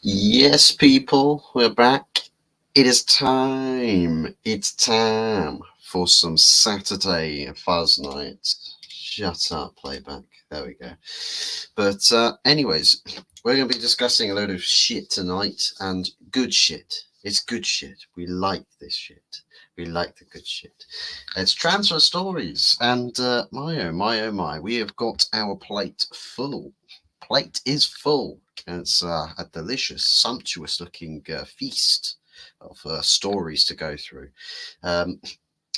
Yes, people, we're back. It is time. It's time for some Saturday Fuzz Night. Shut up, playback. There we go. Anyways, we're going to be discussing a load of shit tonight and good shit. It's good shit. We like this shit. We like the good shit. It's transfer stories, and my oh my oh my, we have got our plate full. Plate is full. It's a delicious, sumptuous looking feast of stories to go through. Um,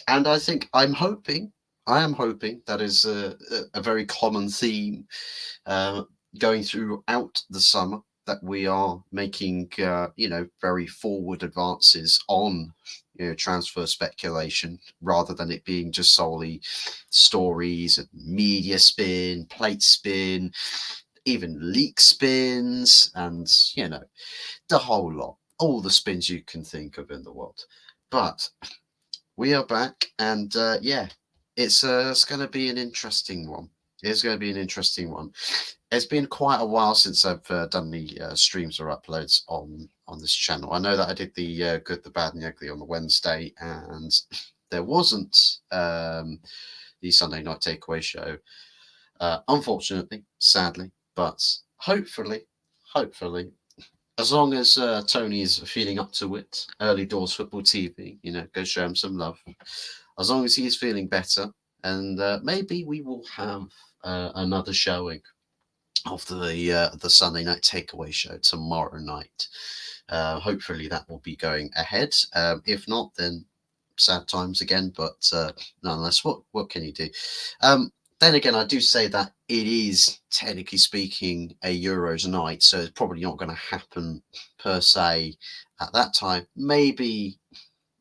and I am hoping that is a very common theme uh, going throughout the summer, that we are making, very forward advances on, transfer speculation, rather than it being just solely stories and media spin, plate spin, even leak spins, and the whole lot, all the spins you can think of in the world. But we are back, and it's going to be an interesting one. It's going to be an interesting one. It's been quite a while since I've done the streams or uploads on this channel. I know that I did the good, the bad, and the ugly on the Wednesday, and there wasn't the Sunday night takeaway show, unfortunately, sadly. But hopefully, as long as Tony is feeling up to it, early doors football TV, go show him some love. As long as he's feeling better, and maybe we will have another showing of the Sunday night takeaway show tomorrow night. Hopefully that will be going ahead. If not, then sad times again. But nonetheless, what can you do? Then again, I do say that it is technically speaking a Euros night, so it's probably not going to happen per se at that time. Maybe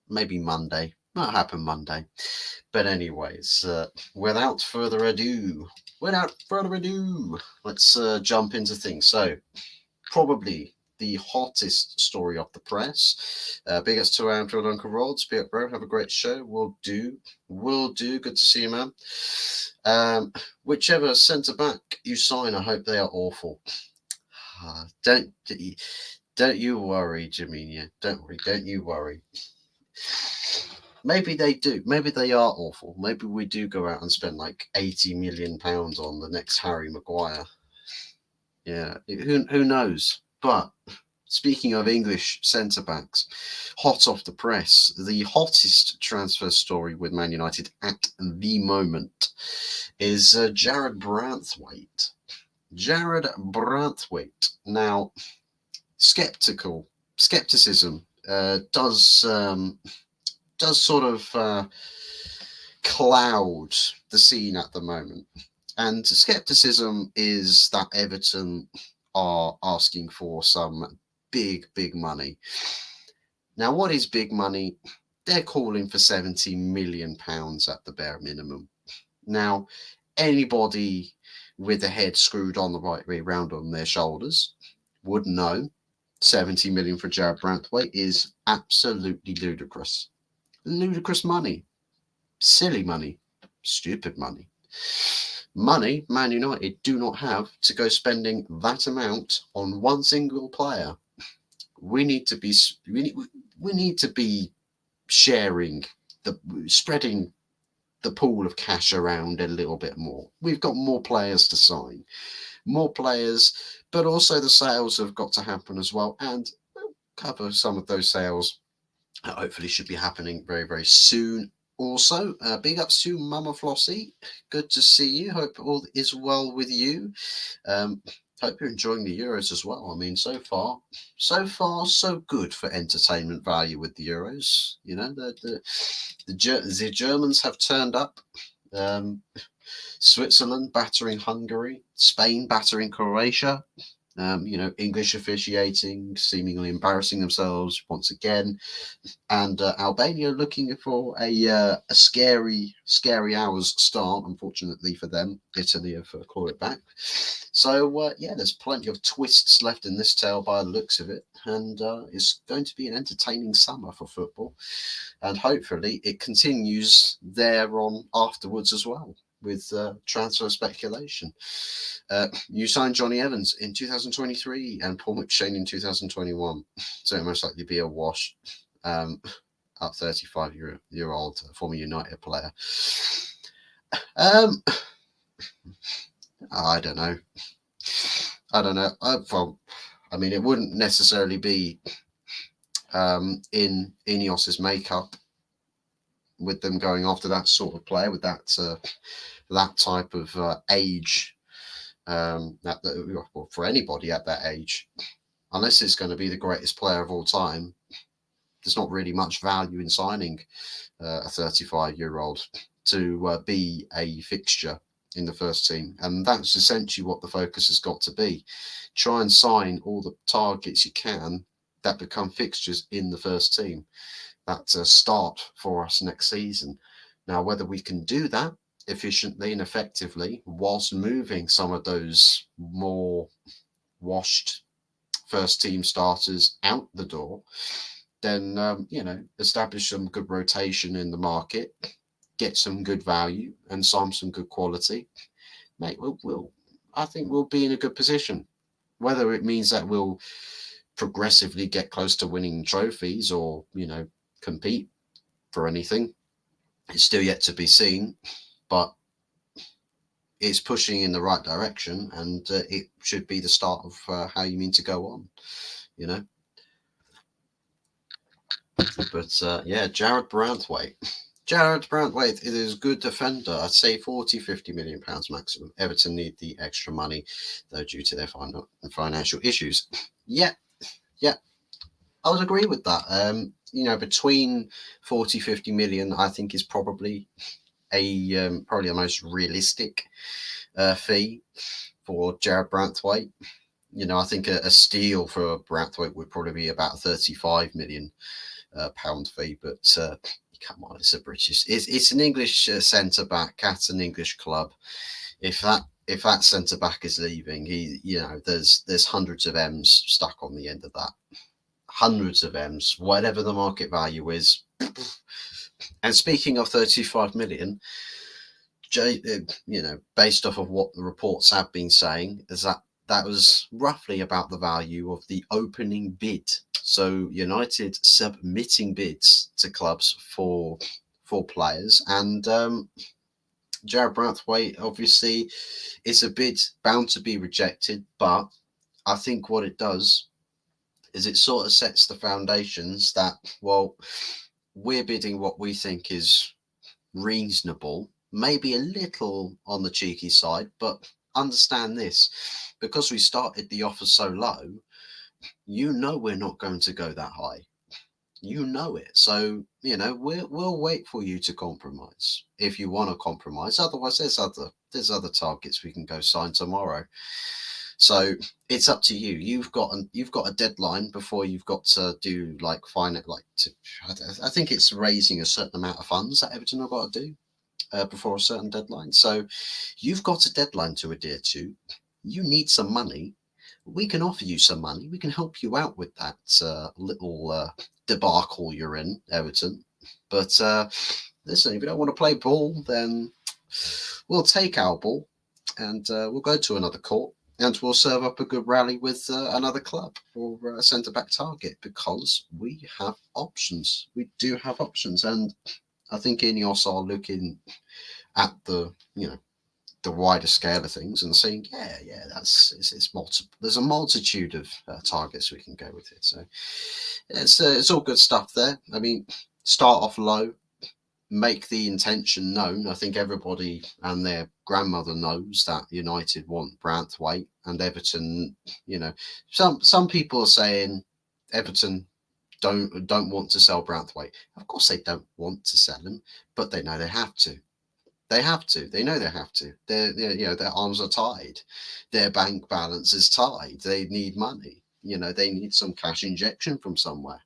Monday. Might happen Monday. But anyways, without further ado, let's jump into things. So probably the hottest story of the press. Big ups to Anfield Uncle Rods. Big up, bro. Have a great show. Will do. Will do. Good to see you, man. Whichever centre back you sign, I hope they are awful. Don't you worry, Jaminha. Don't worry. Don't you worry. Maybe they do. Maybe they are awful. Maybe we do go out and spend like £80 million on the next Harry Maguire. Yeah, who knows? But speaking of English centre backs, hot off the press, the hottest transfer story with Man United at the moment is Jared Branthwaite. Jared Branthwaite. Now, skepticism does sort of cloud the scene at the moment. And skepticism is that Everton are asking for some big money. Now, what is big money? They're calling for £70 million at the bare minimum. Now, anybody with a head screwed on the right way round on their shoulders would know 70 million for Jared Branthwaite is absolutely ludicrous. Ludicrous money. Silly money. Stupid money. Money Man United do not have to go spending that amount on one single player. We need to be we need to be sharing spreading the pool of cash around a little bit more. We've got more players to sign, more players, but also the sales have got to happen as well, and we'll cover some of those sales. Hopefully should be happening very soon. Also, big ups to Mama Flossie. Good to see you. Hope all is well with you. Um, Hope you're enjoying the Euros as well. I mean, so far, so good for entertainment value with the Euros. The Germans have turned up. Um, Switzerland battering Hungary, Spain battering Croatia. English officiating seemingly embarrassing themselves once again, and Albania looking for a scary hours start. Unfortunately for them, Italy have clawed it back. So there's plenty of twists left in this tale by the looks of it, and it's going to be an entertaining summer for football, and hopefully it continues there on afterwards as well. with transfer speculation. You signed Johnny Evans in 2023 and Paul McShane in 2021, so it most likely be a wash. Up 35-year-old former United player. I don't know. Well, I mean, it wouldn't necessarily be in Ineos's makeup with them going after that sort of player with that type of age. Well, for anybody at that age, unless it's going to be the greatest player of all time, there's not really much value in signing a 35-year-old to be a fixture in the first team. And that's essentially what the focus has got to be. Try and sign all the targets you can that become fixtures in the first team. That's a start for us next season. Now, whether we can do that efficiently and effectively whilst moving some of those more washed first team starters out the door, then establish some good rotation in the market, get some good value, and some good quality. Mate, I think we'll be in a good position. Whether it means that we'll progressively get close to winning trophies or compete for anything, it's still yet to be seen. But it's pushing in the right direction, and it should be the start of how you mean to go on. But Jared Branthwaite. Jared Branthwaite is a good defender. I'd say 40-50 million pounds maximum. Everton need the extra money, though, due to their financial issues. Yeah, I would agree with that. Between 40-50 million, I think is probably probably the most realistic fee for Jared Branthwaite. I think a steal for Branthwaite would probably be about 35 million pound fee, but come on, it's an English centre back at an English club. If that centre back is leaving, there's hundreds of M's stuck on the end of that. Hundreds of M's, whatever the market value is. And speaking of 35 million, based off of what the reports have been saying, is that was roughly about the value of the opening bid. So United submitting bids to clubs for players, and Jared Branthwaite obviously is a bid bound to be rejected, but I think what it does is it sort of sets the foundations that, well, we're bidding what we think is reasonable, maybe a little on the cheeky side, but understand this, because we started the offer so low, we're not going to go that high. It. So, we'll wait for you to compromise if you want to compromise. Otherwise, there's other targets we can go sign tomorrow. So it's up to you. You've got a deadline before you've got to do I think it's raising a certain amount of funds that Everton have got to do before a certain deadline. So you've got a deadline to adhere to. You need some money. We can offer you some money. We can help you out with that little debacle you're in, Everton. But listen, if you don't want to play ball, then we'll take our ball and we'll go to another court and we'll serve up a good rally with another club or a centre-back target, because we have options. We do have options. And I think Ineos are looking at the wider scale of things and saying, it's multiple. There's a multitude of targets we can go with it. So it's all good stuff there. I mean, start off low, make the intention known. I think everybody and their grandmother knows that United want Branthwaite, and Everton, some people are saying Everton don't want to sell Branthwaite. Of course they don't want to sell him, but they know they have to. They have to. They know they have to. Their arms are tied. Their bank balance is tied. They need money. They need some cash injection from somewhere.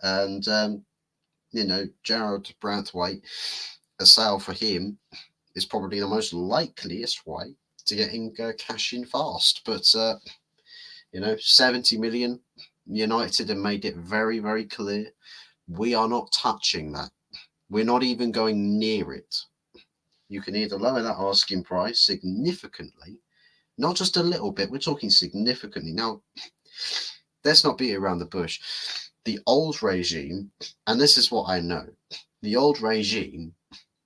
And Jared Branthwaite, a sale for him is probably the most likeliest way to getting cash in fast. But 70 million. United have made it very, very clear we are not touching that. We're not even going near it. You can either lower that asking price significantly, not just a little bit, we're talking significantly. Now, let's not beat around the bush. The old regime, and this is what I know, the old regime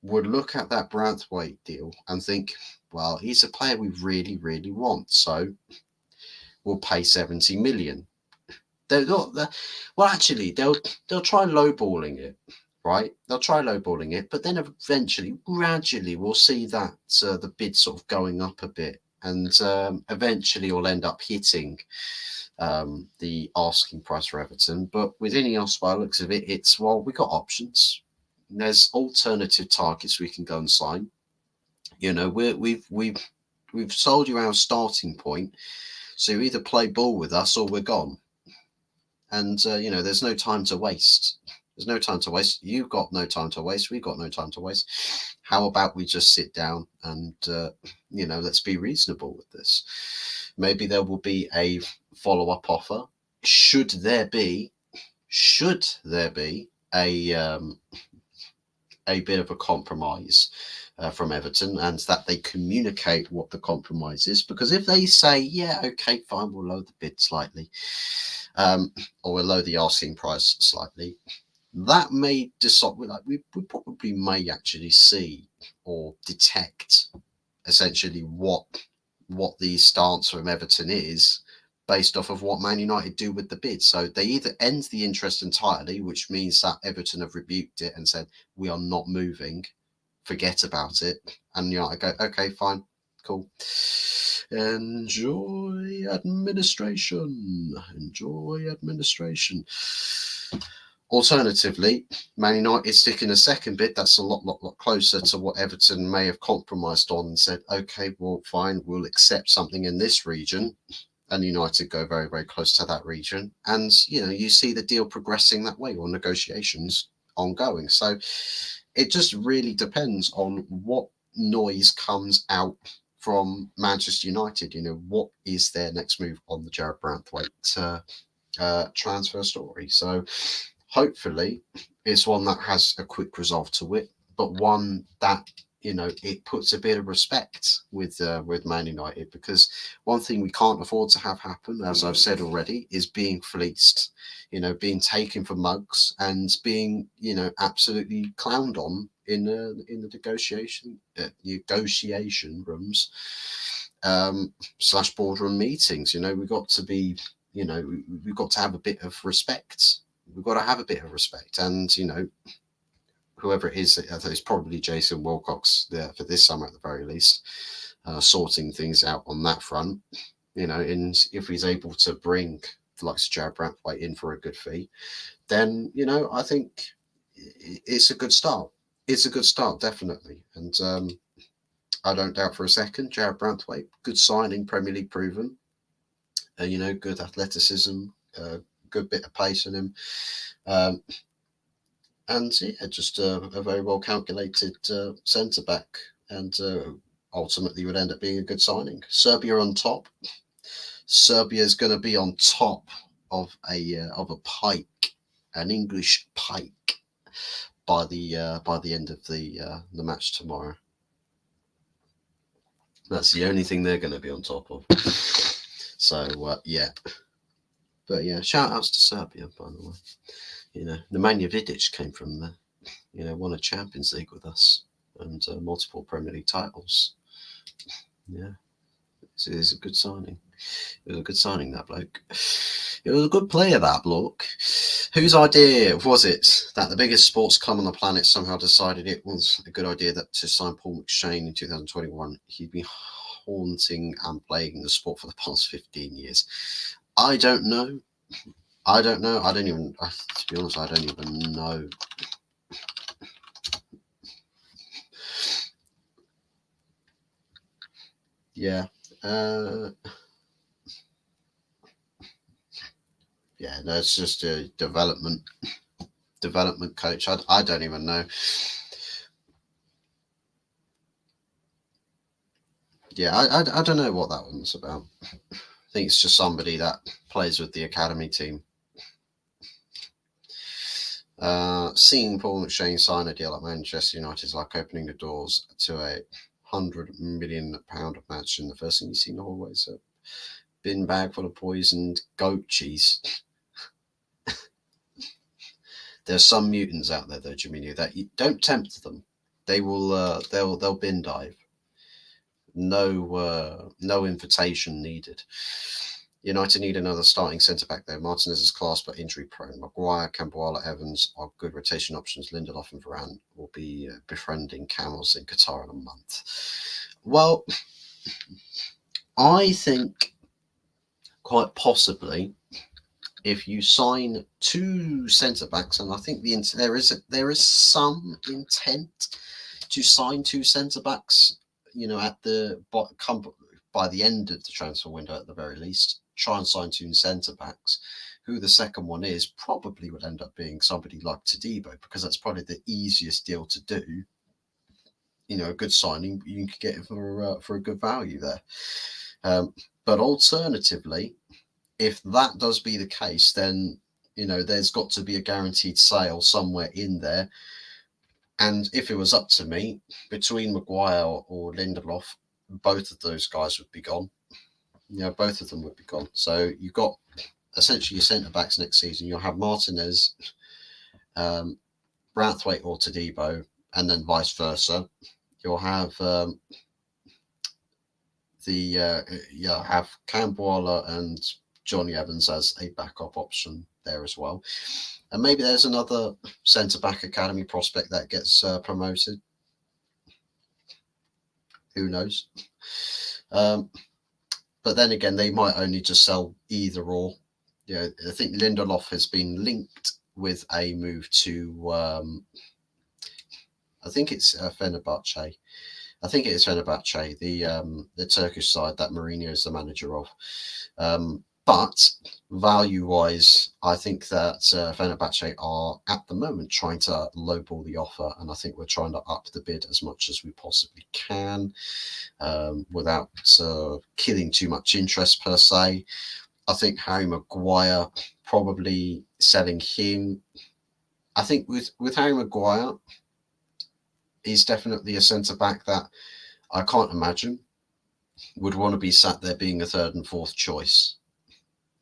would look at that Branthwaite deal and think, well, he's a player we really, really want, so we'll pay 70 million. They're not, well, actually, they'll try lowballing it, right? They'll try lowballing it, but then eventually, gradually, we'll see that the bid sort of going up a bit, and eventually will end up hitting the asking price for Everton. But with Ineos, by the looks of it, it's, well, we got options. There's alternative targets we can go and sign. You know, we've sold you our starting point, so you either play ball with us or we're gone. And you know, there's no time to waste. There's no time to waste. You've got no time to waste. We've got no time to waste. How about we just sit down and you know, let's be reasonable with this. Maybe there will be a follow-up offer. Should there be a bit of a compromise from Everton, and that they communicate what the compromise is? Because if they say, yeah, okay, fine, we'll lower the bid slightly, or we'll lower the asking price slightly, that may decide, like, we probably may actually see or detect essentially what the stance from Everton is, based off of what Man United do with the bid. So they either end the interest entirely, which means that Everton have rebuked it and said, we are not moving, forget about it. And United go, okay, fine, cool. Enjoy administration. Enjoy administration. Alternatively, Man United stick in a second bid that's a lot closer to what Everton may have compromised on, and said, okay, well, fine, we'll accept something in this region. And United go very, very close to that region. And, you know, you see the deal progressing that way, or negotiations ongoing. So it just really depends on what noise comes out from Manchester United. You know, what is their next move on the Jarrad Branthwaite transfer story? So hopefully it's one that has a quick resolve to it, but one that, you know, it puts a bit of respect with Man United, because one thing we can't afford to have happen, as I've said already, is being fleeced, you know, being taken for mugs and being, you know, absolutely clowned on in the negotiation rooms / boardroom meetings. You know, we've got to be, you know, we've got to have a bit of respect. We've got to have a bit of respect, and, you know, whoever it is, I think it's probably Jason Wilcox there for this summer at the very least, sorting things out on that front, you know. And if he's able to bring the likes of Jarrad Branthwaite in for a good fee, then, you know, I think it's a good start. It's a good start, definitely. And I don't doubt for a second, Jarrad Branthwaite, good signing, Premier League proven, you know, good athleticism, good bit of pace in him. And yeah, just a very well calculated centre back, and ultimately would end up being a good signing. Serbia on top. Serbia is going to be on top of a pike, an English pike, by the end of the match tomorrow. That's the only thing they're going to be on top of. So yeah, but yeah, shout outs to Serbia, by the way. You know, Nemanja Vidic came from there. You know, won a Champions League with us, and multiple Premier League titles. Yeah, it is a good signing. It was a good signing, that bloke. It was a good player, that bloke. Whose idea was it that the biggest sports club on the planet somehow decided it was a good idea that to sign Paul McShane in 2021? He'd been haunting and plaguing the sport for the past 15 years. I don't know. I don't know. I don't even, to be honest, I don't even know. Yeah. Yeah, no, it's just a development coach. I don't even know. Yeah, I don't know what that one's about. I think it's just somebody that plays with the academy team. Seeing Paul McShane sign a deal at Manchester United is like opening the doors to a £100 million match, and the first thing you see in the hallway is a bin bag full of poisoned goat cheese. There's some mutants out there, though, Jimmy, that you don't tempt them. They will. They'll bin dive. No invitation needed. United need another starting centre-back there. Martinez is class but injury-prone. Maguire, Campoala, Evans are good rotation options. Lindelof and Varane will be befriending camels in Qatar in a month. Well, I think quite possibly if you sign two centre-backs, and I think there is some intent to sign two centre-backs, at by the end of the transfer window at the very least, try and sign two centre-backs. Who the second one is probably would end up being somebody like Todibo, because that's probably the easiest deal to do. A good signing, you could get it for a good value there. But alternatively, if that does be the case, then there's got to be a guaranteed sale somewhere in there. And if it was up to me, between Maguire or Lindelof, both of those guys would be gone. Both of them would be gone. So you've got essentially your centre backs next season. You'll have Martinez, Brathwaite or Todibo, and then vice versa. You'll have you'll have Campoala and Johnny Evans as a backup option there as well. And maybe there's another centre-back academy prospect that gets promoted. Who knows? But then again, they might only just sell either or. I think Lindelof has been linked with a move to, I think it's Fenerbahce. I think it is Fenerbahce, the Turkish side that Mourinho is the manager of. But value-wise, I think that Fenerbahce are at the moment trying to lowball the offer, and I think we're trying to up the bid as much as we possibly can without killing too much interest per se. I think Harry Maguire, probably selling him. I think with Harry Maguire, he's definitely a centre-back that I can't imagine would want to be sat there being a third and fourth choice.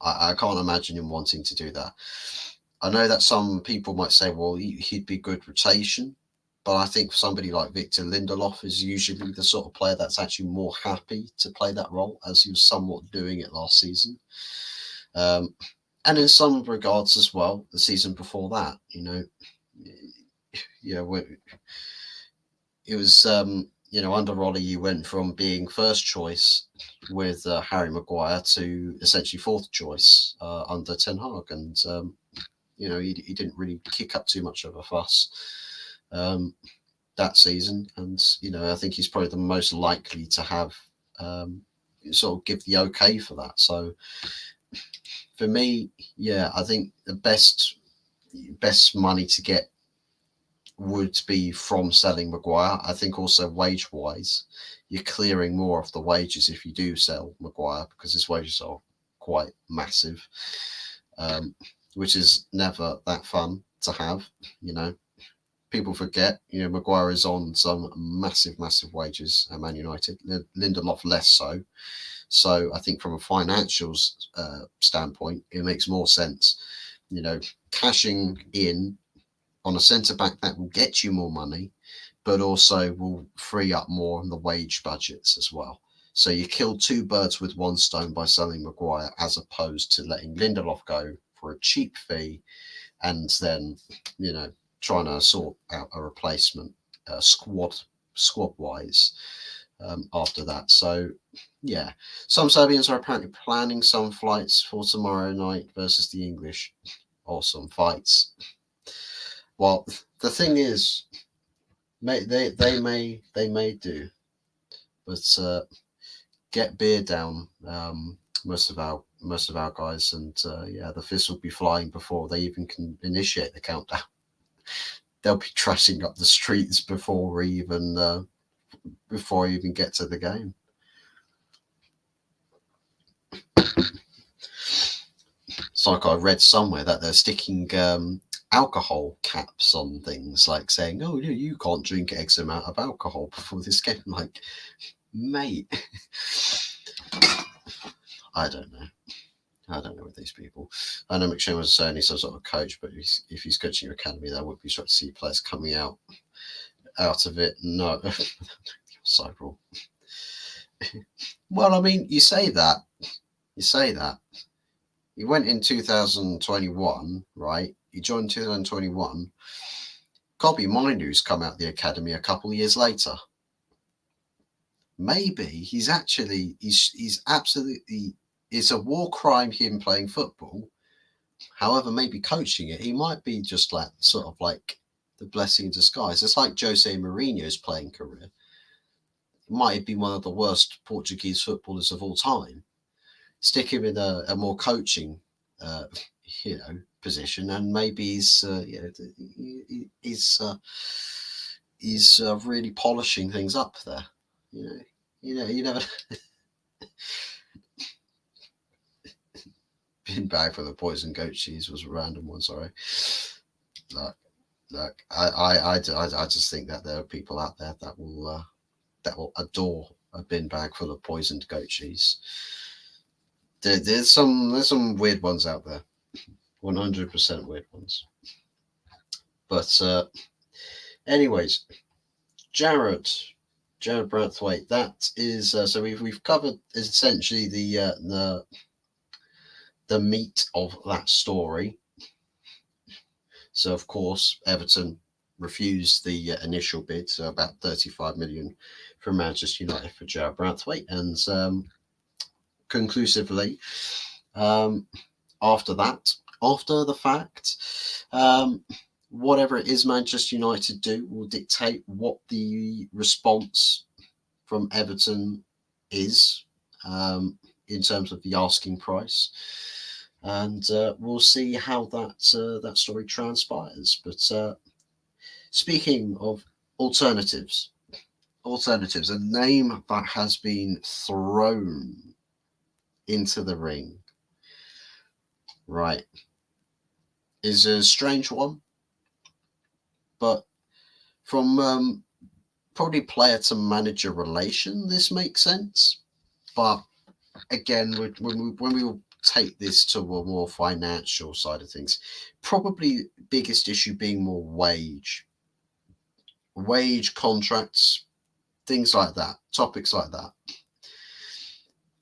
I can't imagine him wanting to do that. I know that some people might say, well, he'd be good rotation, but I think somebody like Victor Lindelof is usually the sort of player that's actually more happy to play that role, as he was somewhat doing it last season. And in some regards as well, the season before that, it was, under Rolly, you went from being first choice with Harry Maguire to essentially fourth choice under Ten Hag. And, he didn't really kick up too much of a fuss that season. And, I think he's probably the most likely to have sort of give the okay for that. So for me, I think the best money to get would be from selling Maguire. I think also wage-wise, you're clearing more of the wages if you do sell Maguire, because his wages are quite massive, which is never that fun to have. People forget, Maguire is on some massive wages at Man United. Lindelof less so. So I think from a financials standpoint, it makes more sense, cashing in on a centre-back that will get you more money, but also will free up more on the wage budgets as well. So you kill two birds with one stone by selling Maguire, as opposed to letting Lindelof go for a cheap fee and then, trying to sort out a replacement squad-wise after that. So, some Serbians are apparently planning some flights for tomorrow night versus the English. Awesome fights. Well, the thing is, they may do, but get beer down. Most of our guys, and the fist will be flying before they even can initiate the countdown. They'll be trashing up the streets before we even get to the game. It's like I read somewhere that they're sticking alcohol caps on things, like saying, "Oh, you can't drink X amount of alcohol before this game." Like, mate, I don't know. I don't know with these people. I know McShane was certainly some sort of coach, but if he's coaching your academy, that would be shocked to see players coming out of it. No, cycle. Well, I mean, you say that. He went in 2021, right? He joined 2021. Kobe Mainoo's come out of the academy a couple of years later. Maybe he's absolutely, it's a war crime him playing football. However, maybe coaching it, he might be just like sort of like the blessing in disguise. It's like Jose Mourinho's playing career. He might be one of the worst Portuguese footballers of all time. Stick him in a more coaching, position, and maybe he's really polishing things up there. You never. Bin bag for the poison goat cheese was a random one. Sorry. Look, I just think that there are people out there that will adore a bin bag full of poisoned goat cheese. There's some weird ones out there, 100% weird ones. But anyways, Jared Brathwaite. That is so we've covered essentially the meat of that story. So of course Everton refused the initial bid, so about 35 million from Manchester United for Jared Brathwaite, and conclusively, after the fact, whatever it is Manchester United do will dictate what the response from Everton is, in terms of the asking price, and we'll see how that story transpires. But speaking of alternatives, a name that has been thrown into the ring, right, is a strange one, but from probably player to manager relation, this makes sense. But again, when we will take this to a more financial side of things, probably biggest issue being more wage contracts, things like that, topics like that.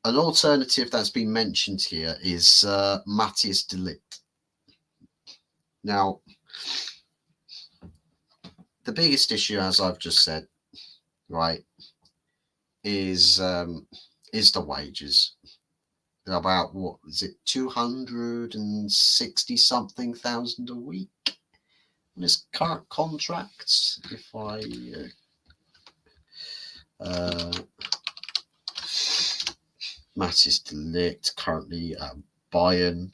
An alternative that's been mentioned here is Matthias de Ligt. Now, the biggest issue, as I've just said, right, is the wages. About, what is it, 260 something thousand a week on his current contract. If I Matthias de Ligt currently at Bayern.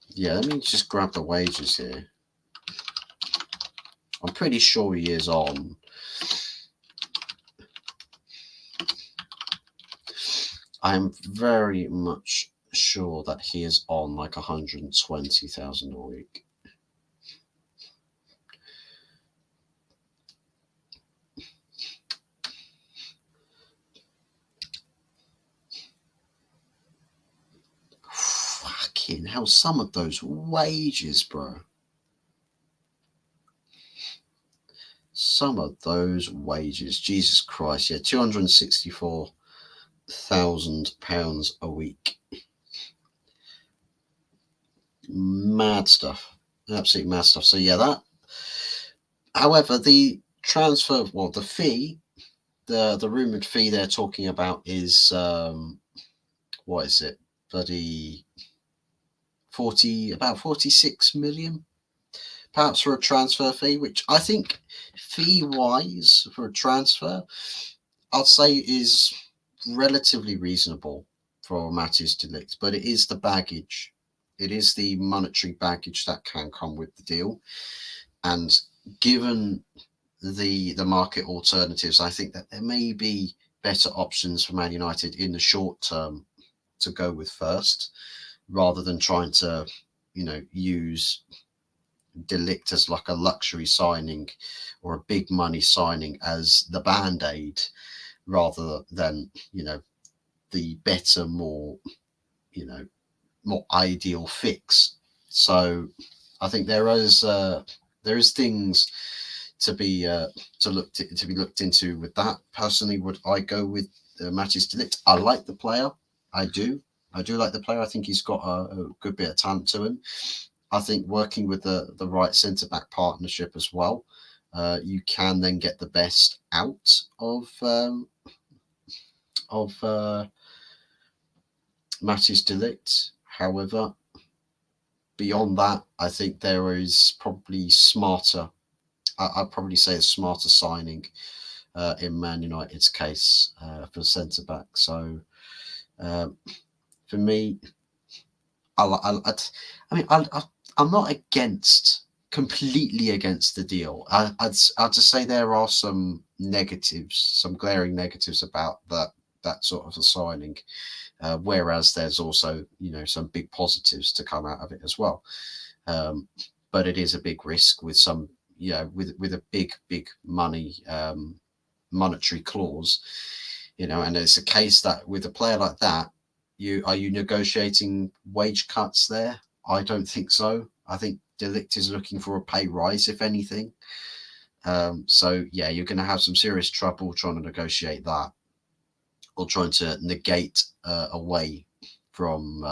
Yeah, let me just grab the wages here. I'm pretty sure he is on. I'm very much sure that he is on like 120,000 a week. Fucking hell, some of those wages, bro. Some of those wages, Jesus Christ, yeah, £264,000 a week. Mad stuff, absolutely mad stuff. So yeah, that. However, the transfer, well, the fee, the rumored fee they're talking about is what is it? Bloody about 46 million, perhaps, for a transfer fee, which I think fee-wise for a transfer, I'd say is relatively reasonable for Matthias de Ligt, but it is the baggage. It is the monetary baggage that can come with the deal. And given the market alternatives, I think that there may be better options for Man United in the short term to go with first, rather than trying to use De Ligt as like a luxury signing or a big money signing as the band-aid, rather than the better, more more ideal fix. So I think there is things to be looked into with that. Personally, would I go with Matthijs de Ligt? I like the player. I do like the player. I think he's got a good bit of talent to him. I think working with the right centre back partnership as well, you can then get the best out of Matthijs de Ligt. However, beyond that, I think there is probably smarter. I'd probably say a smarter signing in Man United's case for centre back. So for me, I'm not completely against the deal. I'd just say there are some negatives, some glaring negatives about that sort of a signing. Whereas there's also some big positives to come out of it as well. But it is a big risk with some with a big money monetary clause, and it's a case that with a player like that, are you negotiating wage cuts there? I don't think so. I think De Ligt is looking for a pay rise, if anything. So yeah, you're going to have some serious trouble trying to negotiate that, or trying to negate away from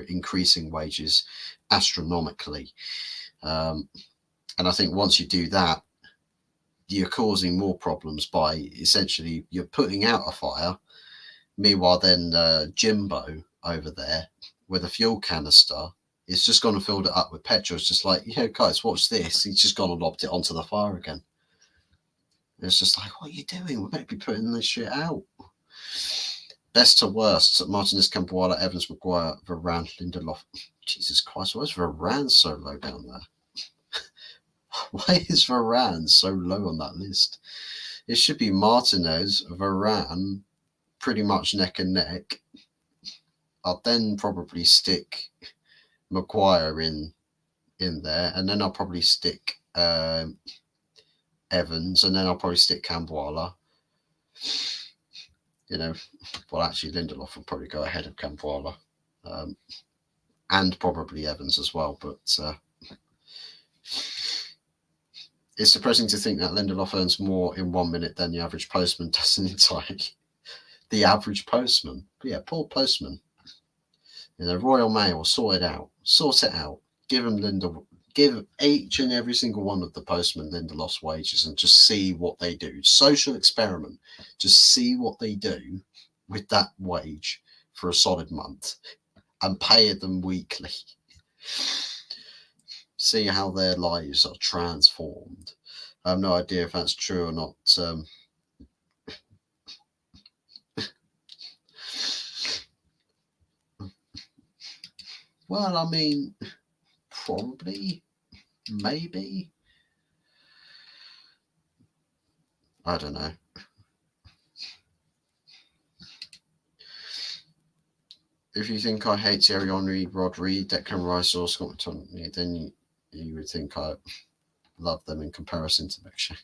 increasing wages astronomically. And I think once you do that, you're causing more problems by essentially you're putting out a fire. Meanwhile, then Jimbo over there with a fuel canister is just going to fill it up with petrol. It's just like, guys, watch this. He's just gone and lobbed it onto the fire again. It's just like, what are you doing? We better be putting this shit out. Best to worst: Martinez, Campoala, Evans, Maguire, Varane, Lindelof. Jesus Christ, why is Varane so low down there? Why is Varane so low on that list? It should be Martinez, Varane, pretty much neck and neck. I'll then probably stick Maguire in there, and then I'll probably stick Evans, and then I'll probably stick Campoala. Well, actually, Lindelof will probably go ahead of Campoala, and probably Evans as well. But it's depressing to think that Lindelof earns more in 1 minute than the average postman does in entire. The average postman, yeah, poor postman. Royal Mail will sort it out. Give each and every single one of the postmen Lindelof's wages and just see what they do. Social experiment. Just see what they do with that wage for a solid month and pay them weekly. See how their lives are transformed. I have no idea if that's true or not. Well, I mean, probably, maybe. I don't know. If you think I hate Thierry Henry, Rodri, Declan Rice, or Scott McTominay, then you would think I love them in comparison to McShay.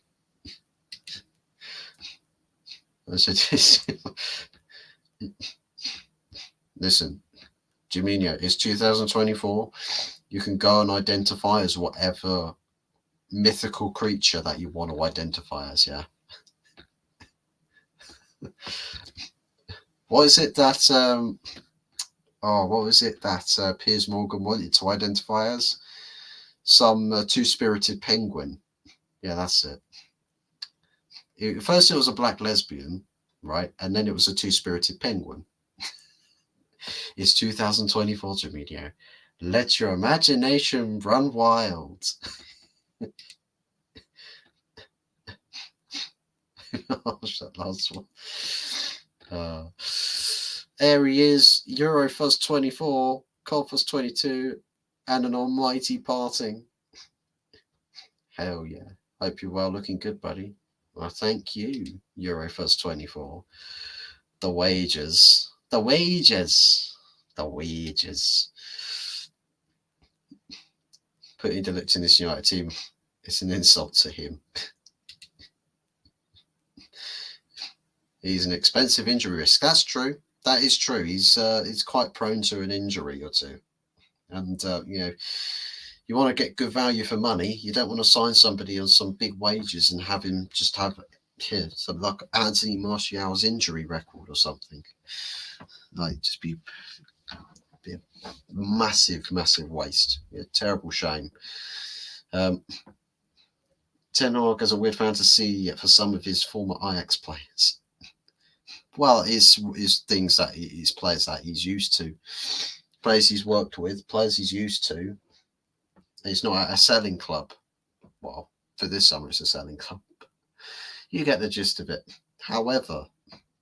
Listen, Jiminho, it's 2024. You can go and identify as whatever mythical creature that you want to identify as, yeah? What is it that Piers Morgan wanted to identify as? Some two-spirited penguin. Yeah, that's it. First it was a black lesbian, right? And then it was a two-spirited penguin. It's 2024, Jaminho. Let your imagination run wild. That last one. There he is, Eurofuzz 24, Colfuzz 22, and an almighty parting. Hell yeah. Hope you're well, looking good, buddy. Well, thank you, Eurofuzz 24. The wages. putting De Ligt in this United team, it's an insult to him. He's an expensive injury risk. That's true. That is true. He's quite prone to an injury or two. And, you want to get good value for money. You don't want to sign somebody on some big wages and have him just have something like Anthony Martial's injury record or something. Like, just be a massive waste. Yeah, terrible shame. Ten Hag has a weird fantasy for some of his former Ajax players. Well, is things that his players that he's used to, players he's worked with, players he's used to. It's not a selling club. Well, for this summer, it's a selling club. You get the gist of it. However,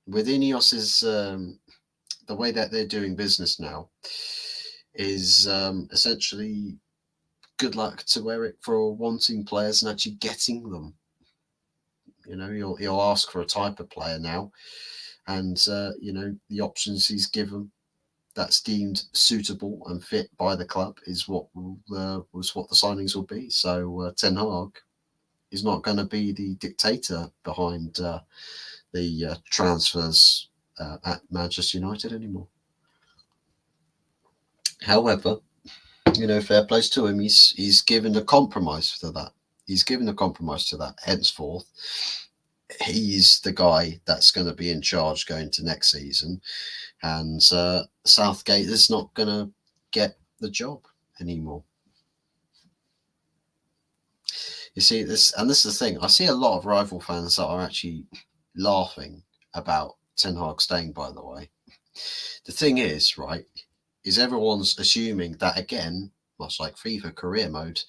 with Ineos's the way that they're doing business now is essentially good luck to Eric for wanting players and actually getting them. He'll ask for a type of player now, and the options he's given that's deemed suitable and fit by the club is what the signings will be. So Ten Hag is not going to be the dictator behind the transfers at Manchester United anymore. However, fair play to him. He's given a compromise to that. Henceforth, he's the guy that's going to be in charge going to next season. And Southgate is not going to get the job anymore. You see this, and this is the thing. I see a lot of rival fans that are actually laughing about Ten Hag staying. By the way, the thing is, right, is everyone's assuming that again, much like FIFA career mode,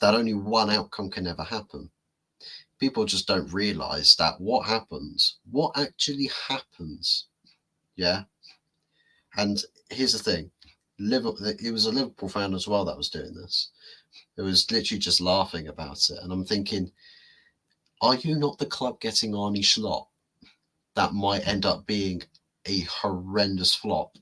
that only one outcome can ever happen. People just don't realise that what actually happens. Yeah. And here's the thing, it was a Liverpool fan as well that was doing this. It was literally just laughing about it. And I'm thinking, are you not the club getting Arne Slot? That might end up being a horrendous flop.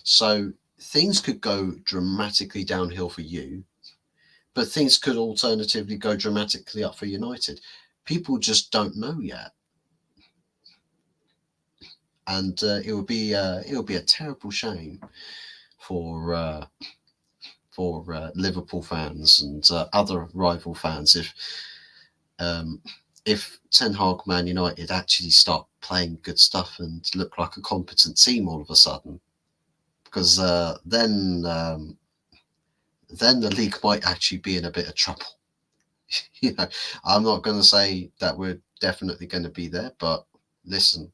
So things could go dramatically downhill for you, but things could alternatively go dramatically up for United. People just don't know yet. And it would be a terrible shame for Liverpool fans and other rival fans if Ten Hag Man United actually start playing good stuff and look like a competent team all of a sudden, because then the league might actually be in a bit of trouble. I'm not going to say that we're definitely going to be there, but listen.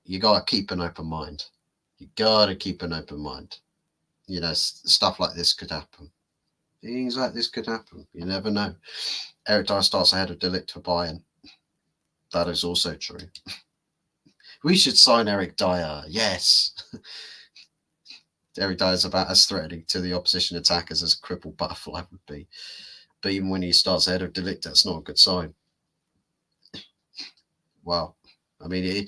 You got to keep an open mind. Stuff like this could happen. Things like this could happen. You never know. Eric Dyer starts ahead of De Ligt for Bayern. That is also true. We should sign Eric Dyer. Yes. Eric Dyer is about as threatening to the opposition attackers as a crippled butterfly would be. But even when he starts ahead of De Ligt, that's not a good sign. Wow. I mean,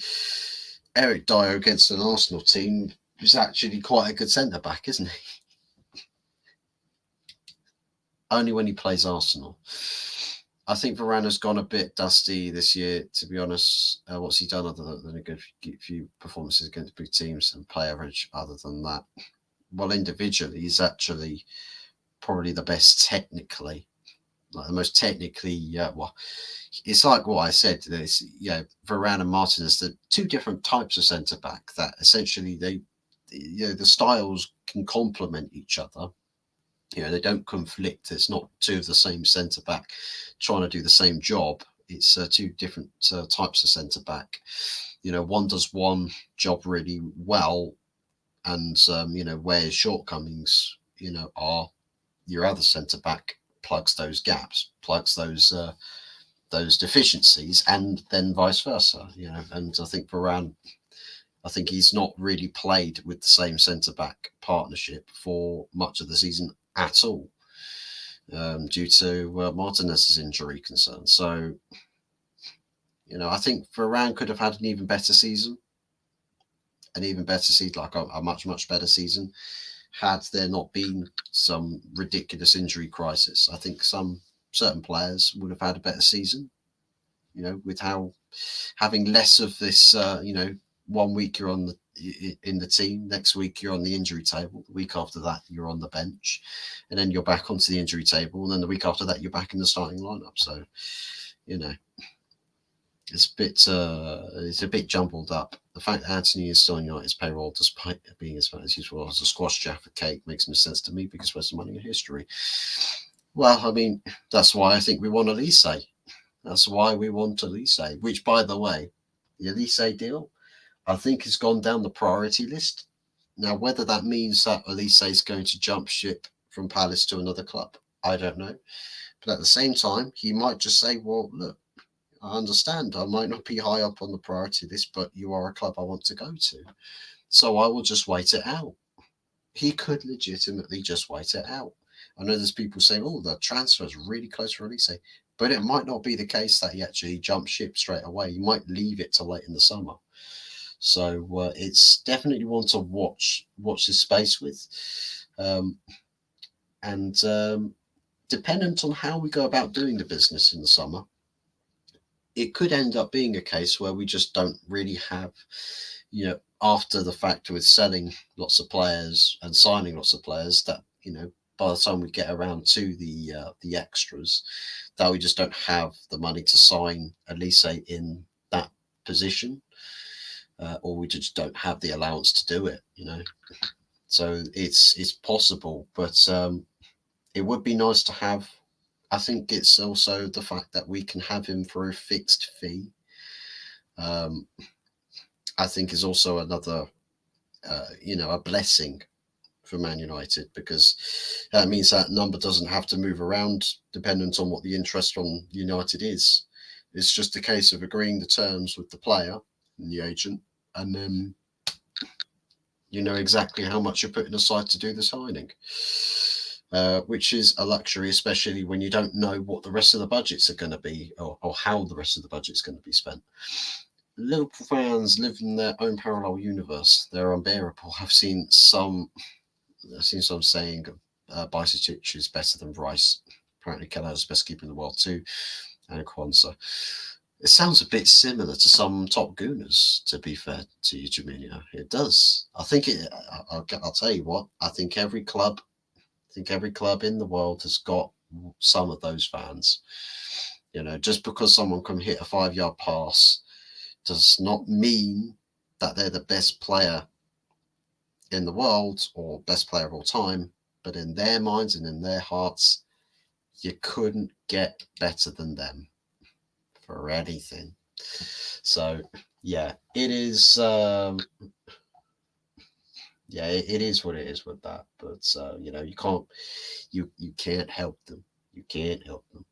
Eric Dyer against an Arsenal team is actually quite a good centre-back, isn't he? Only when he plays Arsenal. I think Varane has gone a bit dusty this year, to be honest. What's he done other than a good few performances against big teams and play average other than that? Well, individually, he's actually probably the best technically. Like the most technically, it's like what I said. There's, Varane and Martinez, the two different types of centre back that essentially the styles can complement each other. They don't conflict. It's not two of the same centre back trying to do the same job. It's two different types of centre back. One does one job really well, and where his shortcomings, are, your other centre back plugs those gaps, plugs those deficiencies, and then vice versa. And I think Varane, he's not really played with the same centre back partnership for much of the season at all, due to Martinez's injury concerns. So, I think Varane could have had an even better season, like a much better season, had there not been some ridiculous injury crisis. I think some certain players would have had a better season, with how having less of this, 1 week you're on in the team, next week you're on the injury table, the week after that you're on the bench, and then you're back onto the injury table, and then the week after that you're back in the starting lineup. So, it's a bit jumbled up. The fact that Anthony is still on United's payroll, despite being as useful as a squash Jaffa cake, makes no sense to me because where's the money in history? Well, I mean, that's why I think we want Elise. That's why we want Elise, which, by the way, the Elise deal, I think, has gone down the priority list. Now, whether that means that Elise is going to jump ship from Palace to another club, I don't know. But at the same time, he might just say, well, look, I understand I might not be high up on the priority list, but you are a club I want to go to. So I will just wait it out. He could legitimately just wait it out. I know there's people saying, oh, the transfer is really close for Elise. But it might not be the case that he actually jumps ship straight away. You might leave it till late in the summer. So it's definitely one to watch this space with. And dependent on how we go about doing the business in the summer, it could end up being a case where we just don't really have, after the fact with selling lots of players and signing lots of players, that, by the time we get around to the extras, that we just don't have the money to sign Elise in that position, or we just don't have the allowance to do it, So it's possible, but it would be nice to have. I think it's also the fact that we can have him for a fixed fee. I think is also another, a blessing for Man United, because that means that number doesn't have to move around dependent on what the interest from United is. It's just a case of agreeing the terms with the player and the agent, and then you know exactly how much you're putting aside to do the signing, which is a luxury, especially when you don't know what the rest of the budgets are going to be, or how the rest of the budget's going to be spent. Liverpool fans live in their own parallel universe. They're unbearable. I've seen some saying Bajcetic is better than Rice. Apparently Kelleher's the best keeper in the world too, and Kwanzaa. It sounds a bit similar to some top gooners, to be fair to you, Jaminio. It does. I think I'll tell you what. I think every club in the world has got some of those fans. Just because someone can hit a 5-yard pass does not mean that they're the best player in the world or best player of all time. But in their minds and in their hearts, you couldn't get better than them for anything. So yeah, it is. It is what it is with that. But you can't help them. You can't help them.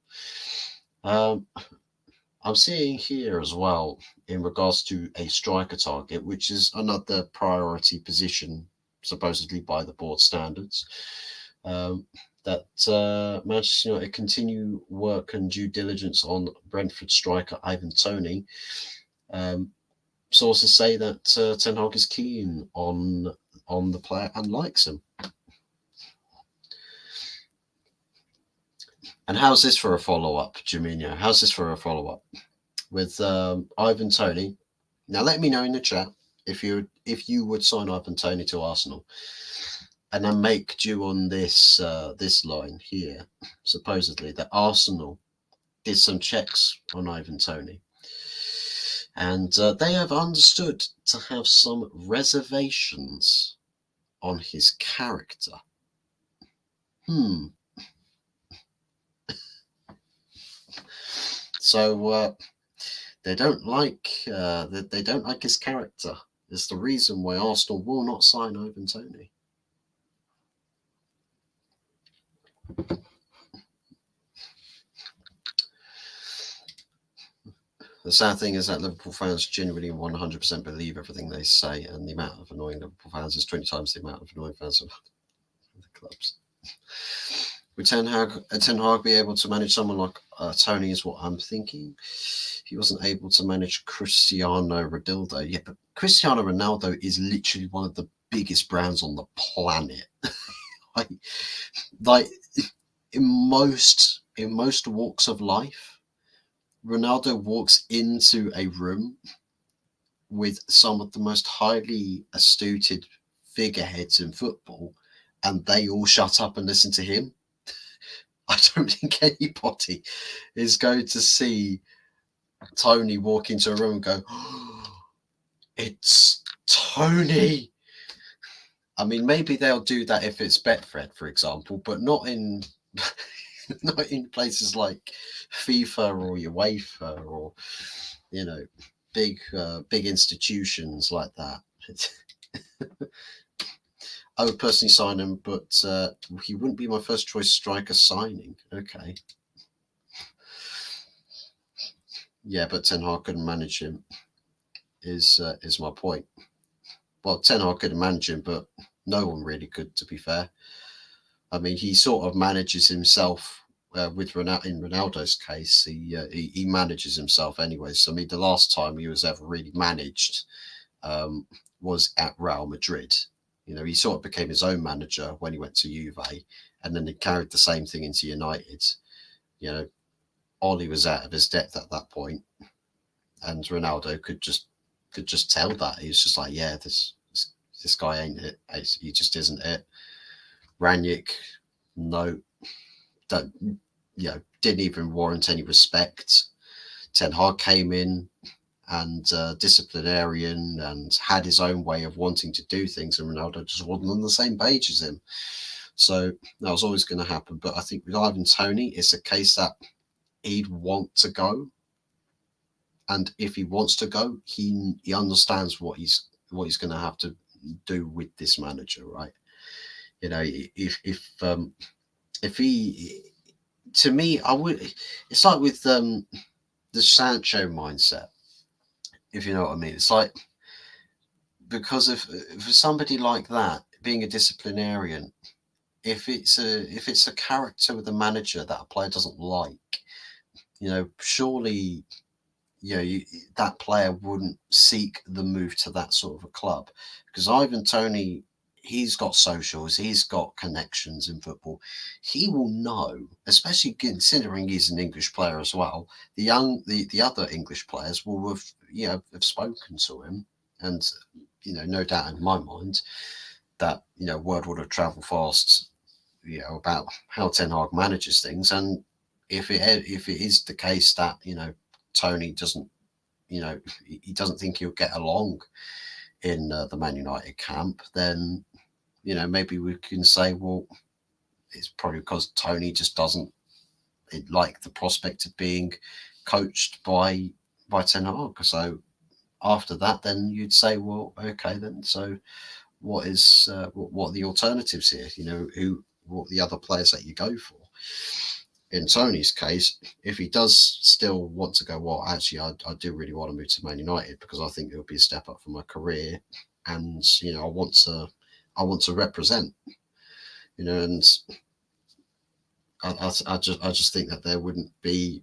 I'm seeing here as well, in regards to a striker target, which is another priority position, supposedly by the board standards, that Manchester United continue work and due diligence on Brentford striker Ivan Toney. Sources say that Ten Hag is keen on the player and likes him. And how's this for a follow-up, Jaminio? How's this for a follow-up with Ivan Toney? Now, let me know in the chat if you would sign Ivan Toney to Arsenal, and then make due on this line here, supposedly that Arsenal did some checks on Ivan Toney, and they have understood to have some reservations on his character. So they don't like his character. It's the reason why Arsenal will not sign Ivan Toney. The sad thing is that Liverpool fans genuinely 100% believe everything they say, and the amount of annoying Liverpool fans is 20 times the amount of annoying fans of other clubs. Would Ten Hag be able to manage someone like Tony? Is what I'm thinking. He wasn't able to manage Cristiano Ronaldo. Yeah, but Cristiano Ronaldo is literally one of the biggest brands on the planet. like, like in most walks of life, Ronaldo walks into a room with some of the most highly astute figureheads in football, and they all shut up and listen to him. I don't think anybody is going to see Tony walk into a room and go, oh, "It's Tony." I mean, maybe they'll do that if it's Betfred, for example, but not in not in places like FIFA or UEFA or big institutions like that. I would personally sign him, but he wouldn't be my first choice striker signing. Okay. Yeah, but Ten Hag couldn't manage him. Is my point. Well, Ten Hag couldn't manage him, but no one really could, to be fair. I mean, he sort of manages himself. With in Ronaldo's case, he manages himself anyway. So I mean, the last time he was ever really managed was at Real Madrid. He sort of became his own manager when he went to Juve, and then he carried the same thing into United. Oli was out of his depth at that point, and Ronaldo could just tell that. He was just like, yeah, this guy ain't it. He just isn't it. Ranić, no, don't, didn't even warrant any respect. Ten Hag came in and disciplinarian and had his own way of wanting to do things, and Ronaldo just wasn't on the same page as him. So that was always going to happen. But I think with Ivan Toney, it's a case that he'd want to go, and if he wants to go, he understands what he's going to have to do with this manager, right? If he, to me, I would. It's like with the Sancho mindset, if you know what I mean. It's like, because for somebody like that, being a disciplinarian, if it's a character with a manager that a player doesn't like, surely that player wouldn't seek the move to that sort of a club. Because Ivan Toney, he's got socials, he's got connections in football. He will know, especially considering he's an English player as well. The other English players will have spoken to him, and no doubt in my mind that word would have travelled fast, about how Ten Hag manages things. And if it is the case that Tony doesn't, he doesn't think he'll get along in the Man United camp, then maybe we can say, well, it's probably because Tony just doesn't like the prospect of being coached by Ten Hag. So after that, then you'd say, well, okay, then so what are the alternatives here? What are the other players that you go for? In Tony's case, if he does still want to go, well, actually, I do really want to move to Man United because I think it would be a step up for my career, and I want to represent, and I just think that there wouldn't be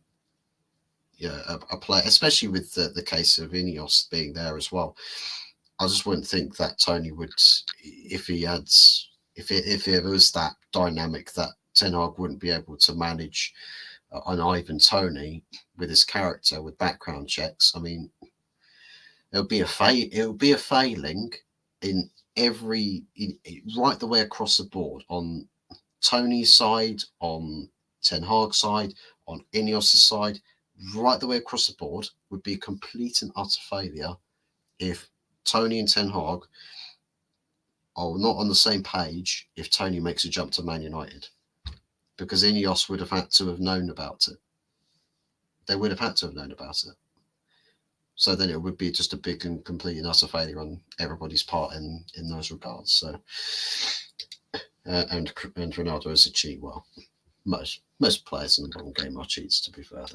a player, especially with the case of Ineos being there as well. I just wouldn't think that Tony would, if it was that dynamic, that Ten Hag wouldn't be able to manage an Ivan Toney with his character, with background checks. I mean, it'll be a failing in right the way across the board, on Tony's side, on Ten Hag's side, on Ineos' side, right the way across the board would be a complete and utter failure if Tony and Ten Hag are not on the same page if Tony makes a jump to Man United, because Ineos would have had to have known about it. They would have had to have known about it. So then it would be just a big and complete and utter failure on everybody's part in those regards. So, and Ronaldo is a cheat. Well, most players in the modern game are cheats, to be fair,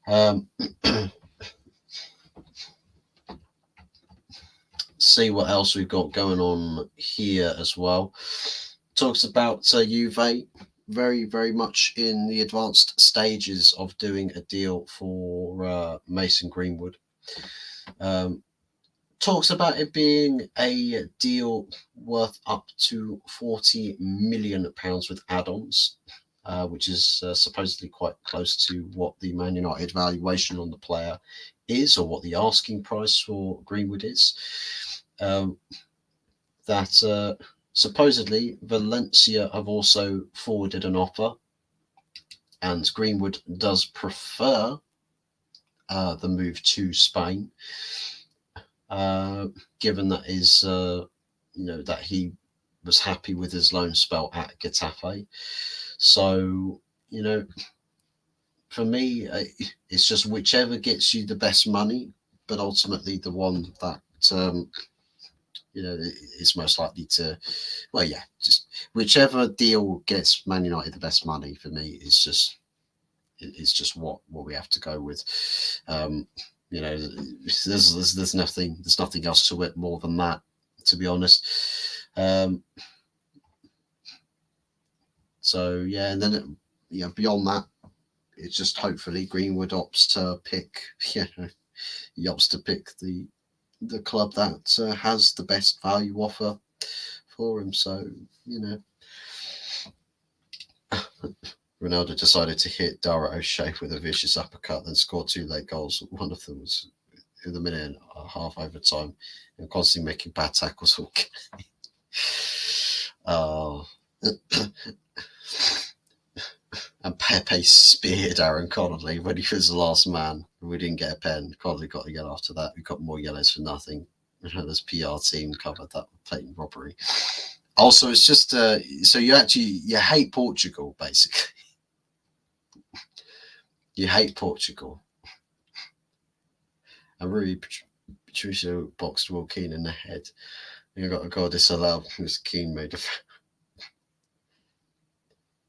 though. See what else we've got going on here as well. Talks about Juve very, very much in the advanced stages of doing a deal for Mason Greenwood. Talks about it being a deal worth up to £40 million with add-ons, which is supposedly quite close to what the Man United valuation on the player is, or what the asking price for Greenwood is. That supposedly Valencia have also forwarded an offer, and Greenwood does prefer the move to Spain, given that that he was happy with his loan spell at Getafe. So, for me, it's just whichever gets you the best money, but ultimately the one that is most likely to, just whichever deal gets Man United the best money for me is just what we have to go with. There's nothing else to it more than that, to be honest. So yeah, and then beyond that, it's just hopefully Greenwood opts to pick the club that has the best value offer for him. So Ronaldo decided to hit Dara O'Shea with a vicious uppercut, then scored 2 late goals. One of them was in the minute and a half overtime, and constantly making bad tackles. And Pepe speared Aaron Connolly when he was the last man. We didn't get a pen. Connolly got a yellow after that. We got more yellows for nothing. This PR team covered that blatant robbery. Also, it's just so you hate Portugal, basically. You hate Portugal. And Rui Patricio boxed Will Keane in the head. You got a goal disallowed because Keane made a.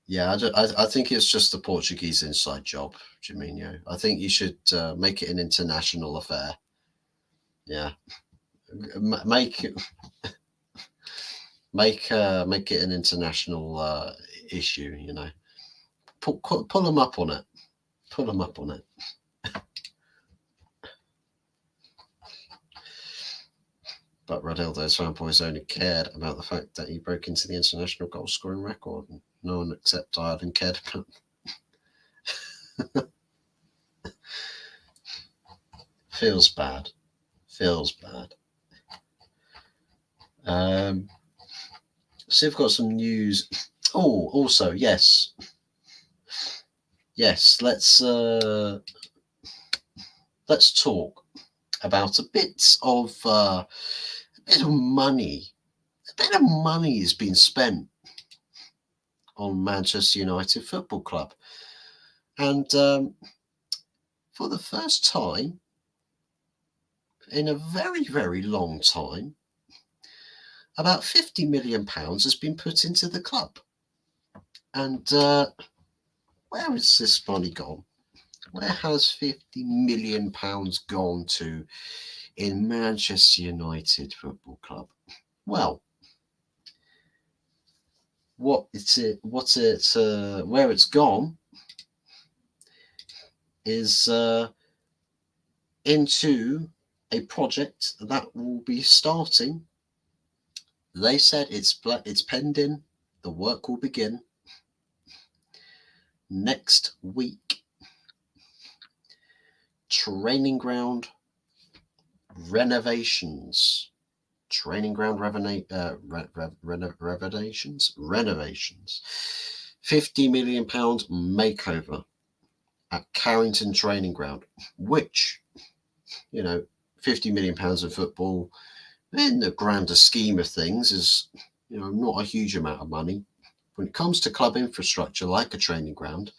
Yeah, I think it's just the Portuguese inside job, Juninho. I think you should make it an international affair. Yeah, make it an international issue. Pull them up on it. Pull them up on it. But Rodildo's fanboys only cared about the fact that he broke into the international goal scoring record. No one except Ireland cared about. Feels bad. So we've got some news. Oh, also, yes. Let's talk about a bit of money. A bit of money has been spent on Manchester United Football Club, and for the first time in a very, very long time, about £50 million has been put into the club. And where has this money gone? Where has £50 million gone to in Manchester United Football Club? Well, where it's gone is into a project that will be starting. They said it's pending. The work will begin next week. Training ground renovations. Renovations. £50 million makeover at Carrington Training Ground, which, £50 million in football, in the grander scheme of things, is, not a huge amount of money. When it comes to club infrastructure like a training ground,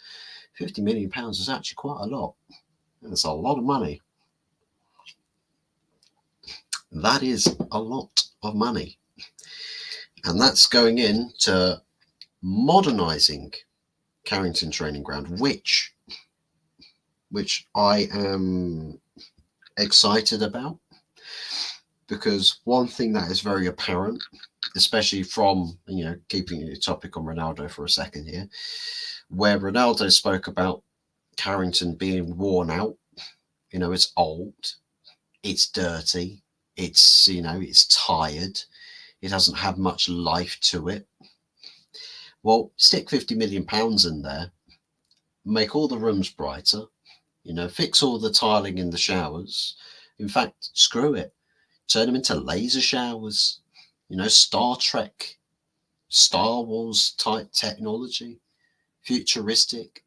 £50 million is actually quite a lot. It's a lot of money. That is a lot of money. And that's going into modernising Carrington Training Ground, which I am excited about. because one thing that is very apparent, especially from, keeping the topic on Ronaldo for a second here, where Ronaldo spoke about Carrington being worn out, it's old, it's dirty, it's tired, it doesn't have much life to it. Well, stick £50 million in there, make all the rooms brighter, fix all the tiling in the showers. In fact, screw it, turn them into laser showers, Star Trek, Star Wars type technology, futuristic,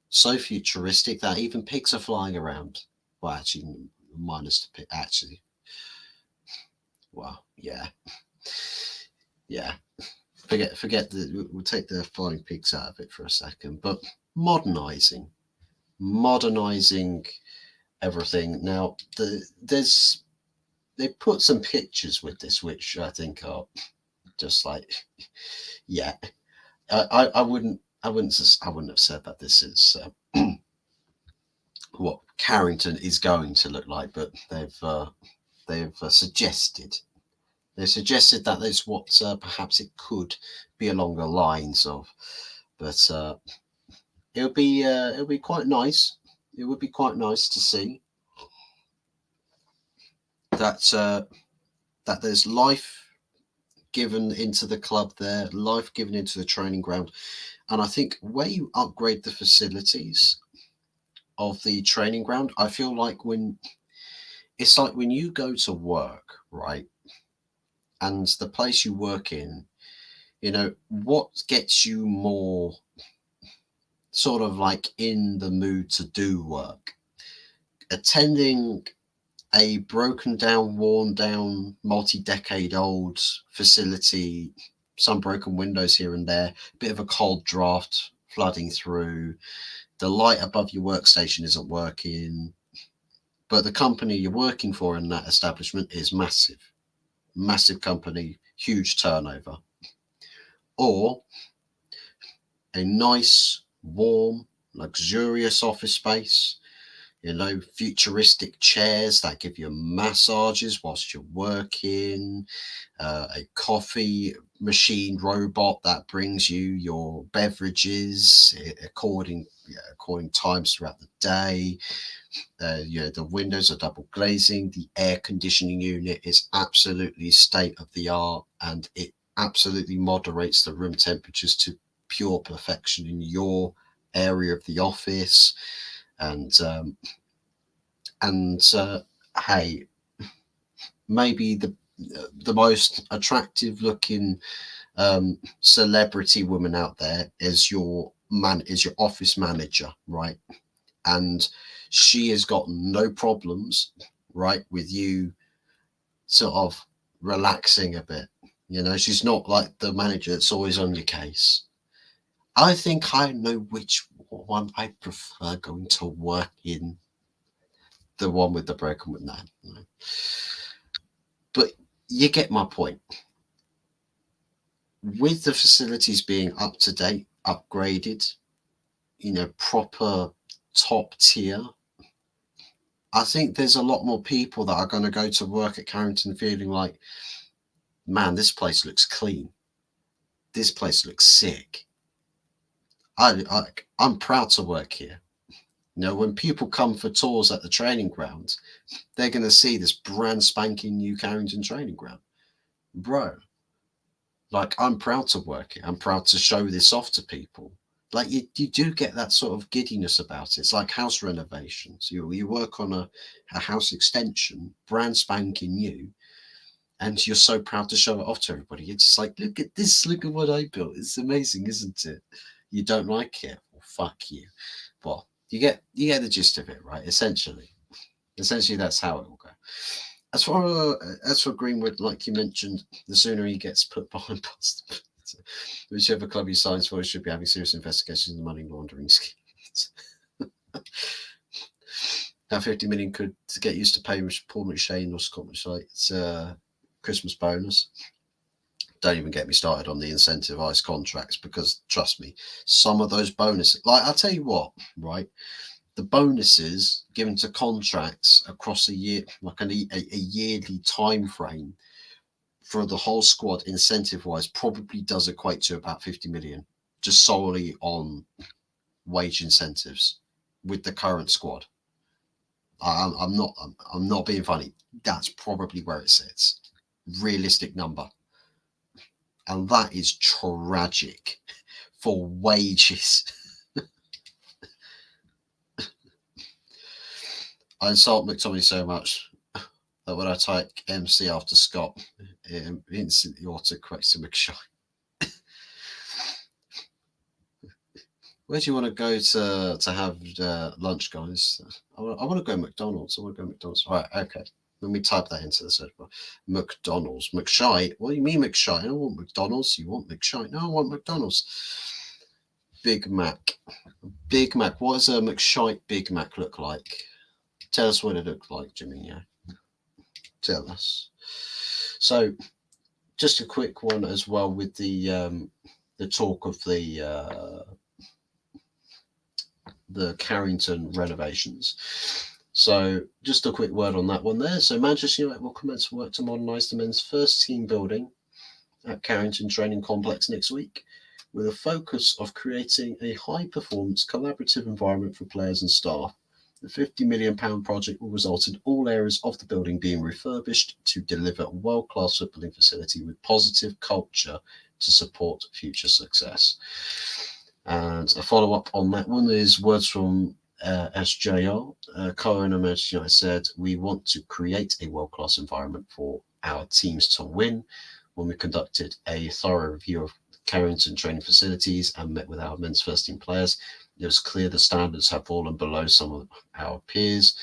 so futuristic that even pigs are flying around. Well, actually, minus the pig, actually. Well, yeah. Forget the. We'll take the flying pigs out of it for a second. But modernizing everything. Now, they put some pictures with this, which I think are just like, yeah. I wouldn't have said that this is what Carrington is going to look like, but they've suggested that is what perhaps it could be along the lines of, but it'll be quite nice. It would be quite nice to see that that there's life given into the club there, life given into the training ground, and I think where you upgrade the facilities of the training ground, I feel like when you go to work, right, and the place you work in, what gets you more sort of like in the mood to do work? Attending a broken down, worn down, multi-decade-old facility, some broken windows here and there, a bit of a cold draft flooding through, the light above your workstation isn't working, but the company you're working for in that establishment is massive company, huge turnover. Or a nice, warm, luxurious office space, futuristic chairs that give you massages whilst you're working, a coffee machine robot that brings you your beverages according times throughout the day. The windows are double glazing, the air conditioning unit is absolutely state of the art, and it absolutely moderates the room temperatures to pure perfection in your area of the office. And hey, maybe the most attractive looking celebrity woman out there is your office manager, right? And she has got no problems, right, with you sort of relaxing a bit. She's not like the manager that's always on your case. I think I know which one I prefer going to work in. The one with the broken window. No. But you get my point. With the facilities being up to date, upgraded, proper top tier, I think there's a lot more people that are going to go to work at Carrington feeling like, man, this place looks clean. This place looks sick. I'm proud to work here. When people come for tours at the training ground, they're going to see this brand spanking new Carrington training ground. Bro, like, I'm proud to work here. I'm proud to show this off to people. Like, you do get that sort of giddiness about it. It's like house renovations. You work on a house extension, brand spanking new, and you're so proud to show it off to everybody. You're just like, look at this, look at what I built. It's amazing, isn't it? You don't like it? Well, fuck you. Well, you get the gist of it, right? Essentially, that's how it will go. As for Greenwood, like you mentioned, the sooner he gets put behind bars, whichever club he signs for should be having serious investigations into money laundering schemes. Now, 50 million could get used to pay Paul McShane or Scott McShane's Christmas bonus. Don't even get me started on the incentivized contracts, because trust me, some of those bonuses, like, I'll tell you what, right? the bonuses given to contracts across a year, like a yearly time frame for the whole squad, incentive wise, probably does equate to about 50 million, just solely on wage incentives with the current squad. I'm not being funny. That's probably where it sits. Realistic number. And that is tragic for wages. I insult McTominay so much that when I type MC after Scott, it instantly autocorrects to McShy. Where do you want to go to have lunch, guys? I want to go McDonald's. I want to go McDonald's. Right, okay. Let me type that into the search bar. McDonald's. McShy? What do you mean McShy? I don't want McDonald's. You want McShy? No, I want McDonald's. Big Mac. Big Mac. What does a McShy Big Mac look like? Tell us what it looks like, Jimmy. Yeah. Tell us. So, just a quick one as well with the talk of the Carrington renovations. So just a quick word on that one there. So Manchester United will commence work to modernise the men's first team building at Carrington Training Complex next week, with a focus of creating a high-performance collaborative environment for players and staff. The £50 million project will result in all areas of the building being refurbished to deliver a world-class footballing facility with positive culture to support future success. And a follow-up on that one is words from SJR. Co-owner Manchester United said, "We want to create a world-class environment for our teams to win. When we conducted a thorough review of Carrington training facilities and met with our men's first team players, it was clear the standards have fallen below some of our peers.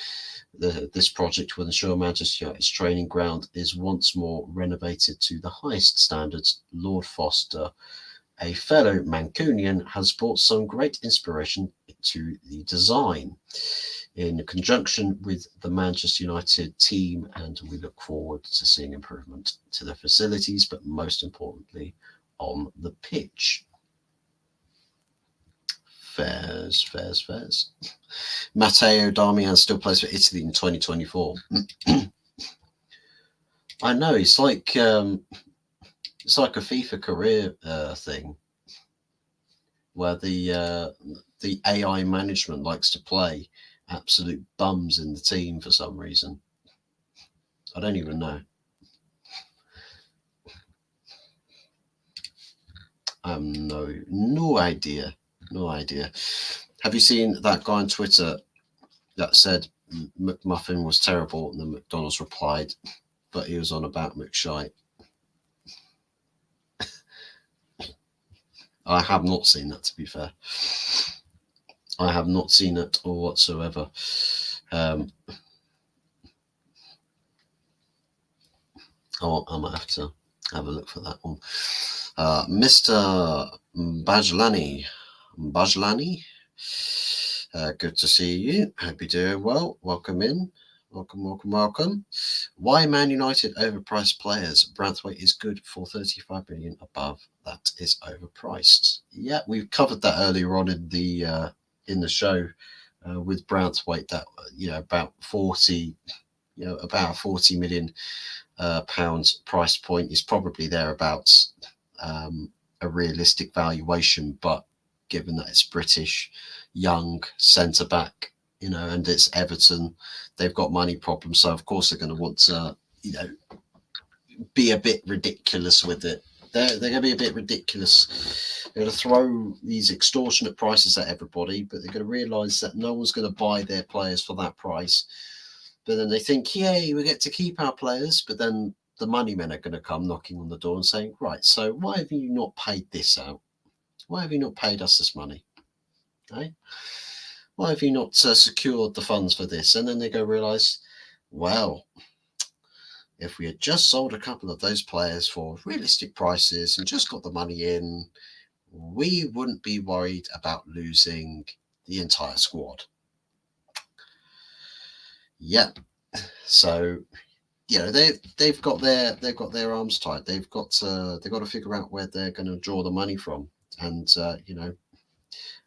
This project will ensure Manchester United's training ground is once more renovated to the highest standards. Lord Foster, a fellow Mancunian, has brought some great inspiration to the design in conjunction with the Manchester United team, and we look forward to seeing improvement to the facilities, but most importantly, on the pitch." Fairs. Matteo Darmian still plays for Italy in 2024. I know, it's like a FIFA career thing, where the AI management likes to play absolute bums in the team for some reason. I don't even know. No idea. Have you seen that guy on Twitter that said McMuffin was terrible, and then McDonald's replied, but he was on about McShite? I have not seen that, to be fair. I have not seen it or whatsoever. I might have to have a look for that one. Mr. Bajlani, good to see you. Hope you're doing well. Welcome in. Welcome. Why Man United overpriced players? Branthwaite is good for 35 million. Above that is overpriced. Yeah, we've covered that earlier on in the show with Branthwaite. That about 40 million pounds price point is probably thereabouts a realistic valuation, but given that it's British, young centre back, and it's Everton, they've got money problems, so of course they're going to want to, be a bit ridiculous with it. They're going to be a bit ridiculous. They're going to throw these extortionate prices at everybody, but they're going to realise that no one's going to buy their players for that price. But then they think, yay, we get to keep our players, but then the money men are going to come knocking on the door and saying, right, so why have you not paid this out? Why have you not paid us this money? Eh? Why have you not secured the funds for this? And then they go realise, well, if we had just sold a couple of those players for realistic prices and just got the money in, we wouldn't be worried about losing the entire squad. Yeah. So, they've got their arms tied. They've got to figure out where they're going to draw the money from, and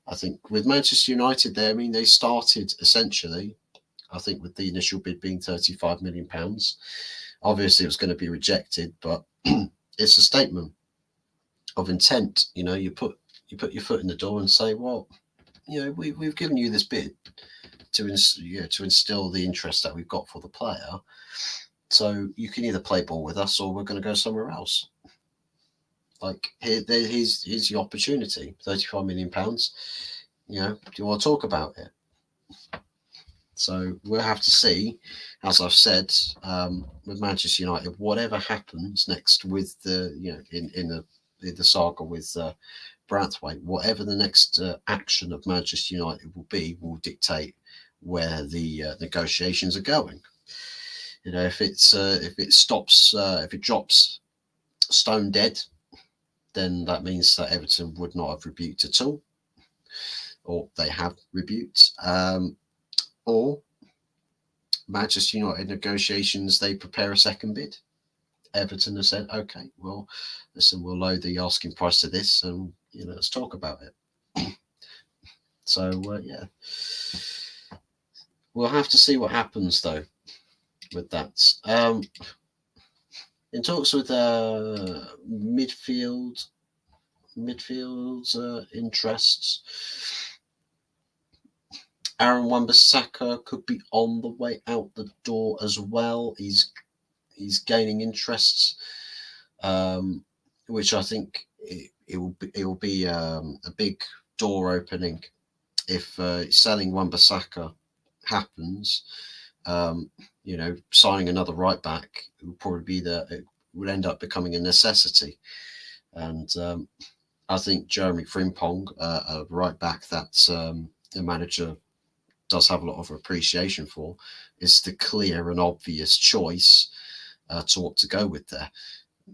I think with Manchester United there, I mean, they started essentially, I think, with the initial bid being £35 million. Obviously, it was going to be rejected, but it's a statement of intent. You know, you put your foot in the door and say, well, you know, we've given you this bid to instill the interest that we've got for the player. So you can either play ball with us or we're going to go somewhere else. Like here's the opportunity, £35 million. You know, do you want to talk about it? So we'll have to see, as I've said, with Manchester United, whatever happens next with the, you know, in the saga with Branthwaite, whatever the next action of Manchester United will be, will dictate where the negotiations are going. You know, if it drops stone dead, then that means that Everton would not have rebuked at all, or they have rebuked. Or Manchester United negotiations, they prepare a second bid. Everton have said, okay, well, listen, we'll lower the asking price to this, and you know, let's talk about it. So yeah, we'll have to see what happens though with that. In talks with midfield interests, Aaron Wan-Bissaka could be on the way out the door as well. He's gaining interest, which I think it will be a big door opening if selling Wan-Bissaka happens. You know, signing another right back will probably be it would end up becoming a necessity. And I think Jeremy Frimpong, a right back that the manager does have a lot of appreciation for, is the clear and obvious choice to what to go with there.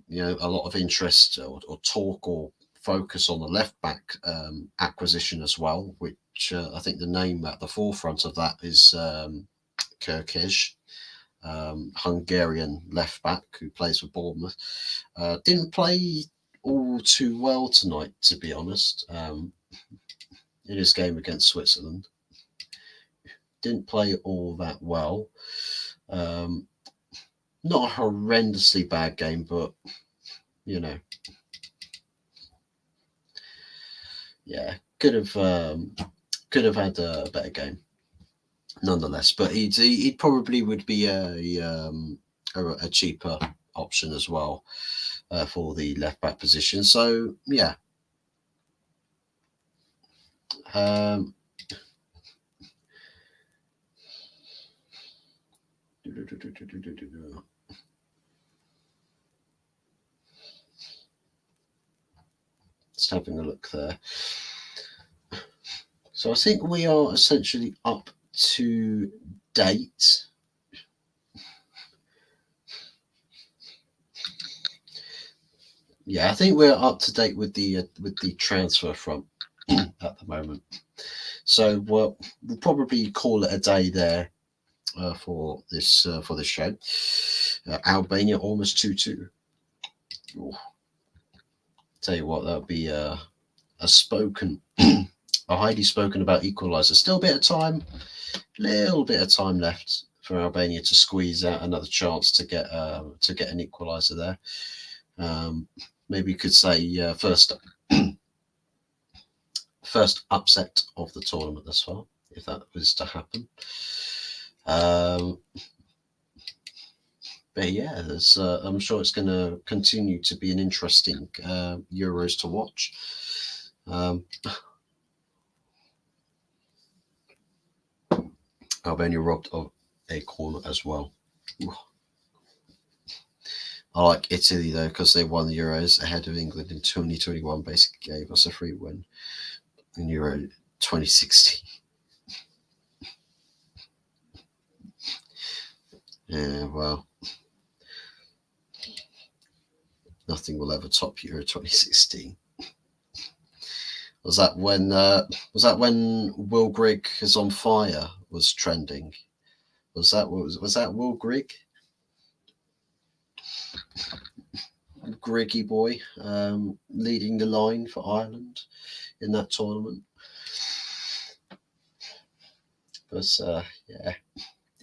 You know, a lot of interest or talk or focus on the left back acquisition as well, which I think the name at the forefront of that is Kirkej, Hungarian left back who plays for Bournemouth. Didn't play all too well tonight, to be honest, in his game against Switzerland. Didn't play all that well. Not a horrendously bad game, but you know, yeah, could have had a better game, nonetheless. But he probably would be a cheaper option as well for the left back position. So yeah. Just having a look there. So I think we are essentially up to date. Yeah, I think we're up to date with the transfer front at the moment. So we'll probably call it a day there for this show. Albania almost 2-2. Tell you what, that'll be a highly spoken about equaliser. Still a bit of time, little bit of time left for Albania to squeeze out another chance to get an equaliser there. Maybe you could say first upset of the tournament thus far, if that was to happen. But yeah, I'm sure it's going to continue to be an interesting Euros to watch. Albania robbed of a corner as well. I like Italy though, because they won the Euros ahead of England in 2021. Basically gave us a free win in Euro 2016. Yeah, well, nothing will ever top Euro 2016. Was that when Will Grigg is on fire was trending? Was that Will Grigg? Griggy boy leading the line for Ireland in that tournament. But yeah.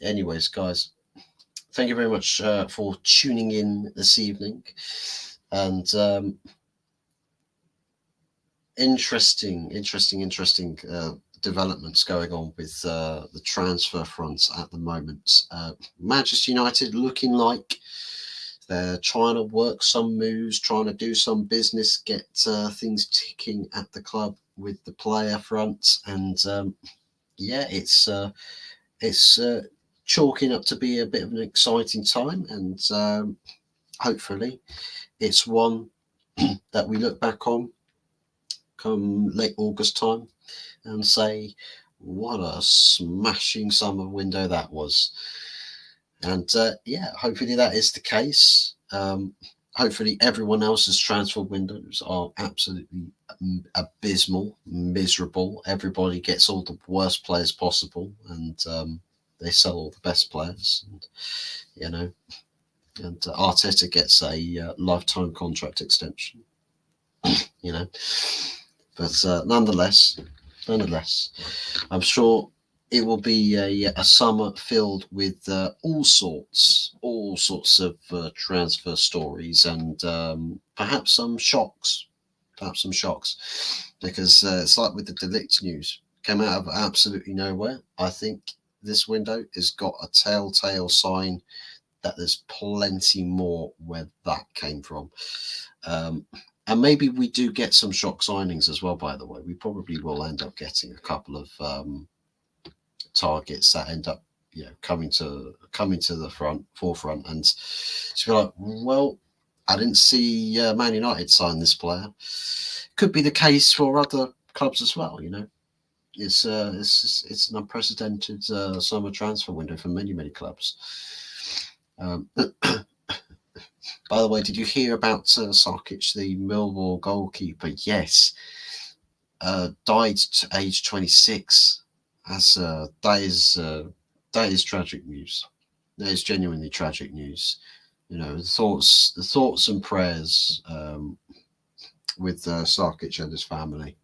Anyways, guys, thank you very much for tuning in this evening. And interesting developments going on with the transfer front at the moment. Manchester United looking like they're trying to work some moves, trying to do some business, get things ticking at the club with the player front, and yeah, it's chalking up to be a bit of an exciting time, and hopefully it's one that we look back on come late August time and say, what a smashing summer window that was. And yeah, hopefully that is the case. Hopefully everyone else's transfer windows are absolutely abysmal, miserable. Everybody gets all the worst players possible, and they sell all the best players. And, you know, and Arteta gets a lifetime contract extension. You know, but nonetheless, I'm sure it will be a summer filled with all sorts of transfer stories, and perhaps some shocks, because it's like with the Delict news, came out of absolutely nowhere. I think this window has got a telltale sign that there's plenty more where that came from. And maybe we do get some shock signings as well, by the way. We probably will end up getting a couple of targets that end up, coming to the forefront, and to be like, well, I didn't see Man United sign this player. Could be the case for other clubs as well. It's an unprecedented summer transfer window for many clubs. By the way, did you hear about Sarkic, the Millwall goalkeeper? Yes, died to age 26. That is tragic news. That is genuinely tragic news. The thoughts and prayers with Sarkic and his family.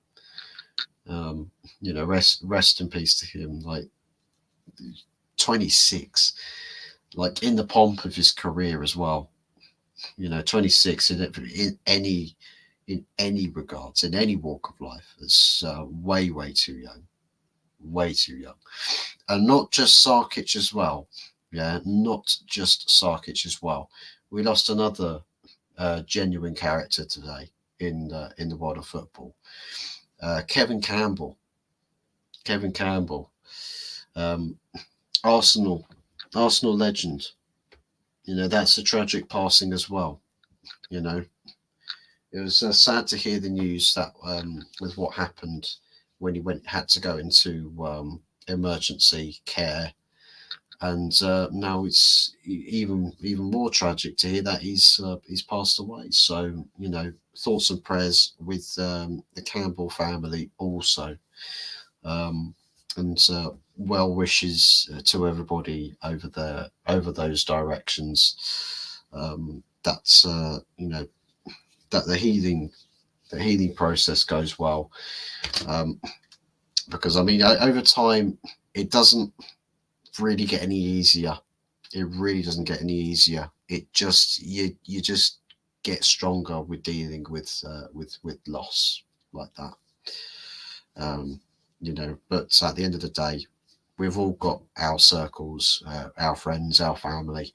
Rest in peace to him. Like 26, like in the pomp of his career as well. 26 in any regards, in any walk of life, is way too young. Way too young. And not just Sarkic as well. Yeah, not just Sarkic as well. We lost another genuine character today in the world of football. Kevin Campbell. Arsenal legend. That's a tragic passing as well. It was sad to hear the news that with what happened when he had to go into emergency care, and now it's even more tragic to hear that he's passed away. So thoughts and prayers with the Campbell family also, and well wishes to everybody over those directions. That's that the healing process goes well, because over time it doesn't really get any easier. It really doesn't get any easier. It just you just get stronger with dealing with loss like that. But at the end of the day, we've all got our circles, our friends, our family,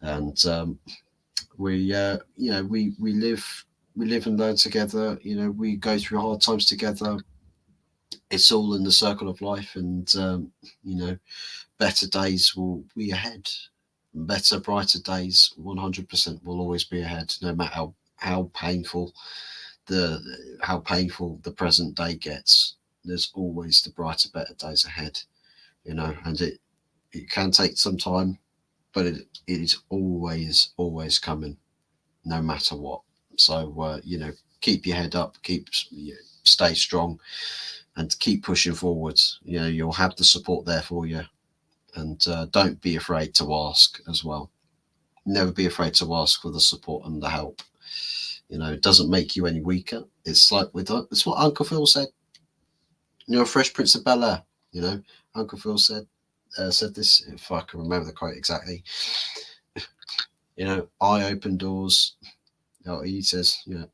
and we live and learn together. We go through hard times together. It's all in the circle of life, and better days will be ahead. Better, brighter days, 100% will always be ahead, no matter how painful the present day gets. There's always the brighter, better days ahead. And it can take some time, but it is always coming, no matter what. So keep your head up, stay strong, and keep pushing forwards. You'll have the support there for you, and don't be afraid to ask as well. Never be afraid to ask for the support and the help. It doesn't make you any weaker. It's like it's what Uncle Phil said. Fresh Prince of Bel-Air. Uncle Phil said this, if I can remember the quote exactly. You know, I open doors. He says, you know,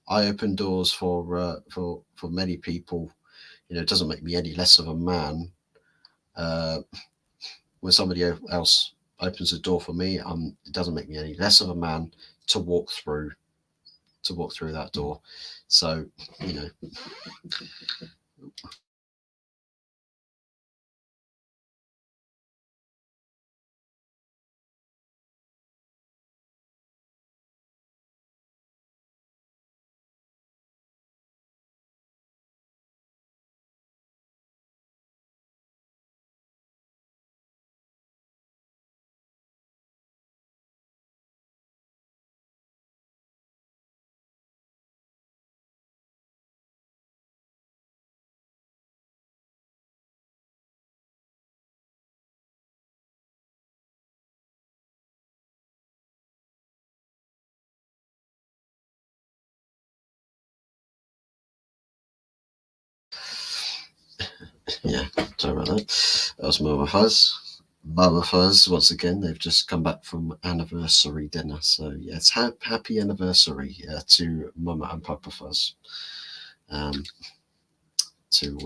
I open doors for many people. You know, it doesn't make me any less of a man. When somebody else opens a door for me, it doesn't make me any less of a man to walk through that door. So, you know. Yeah, sorry about that. That was Mama Fuzz. Mama Fuzz, once again, they've just come back from anniversary dinner. So, yeah, it's happy anniversary to Mama and Papa Fuzz. To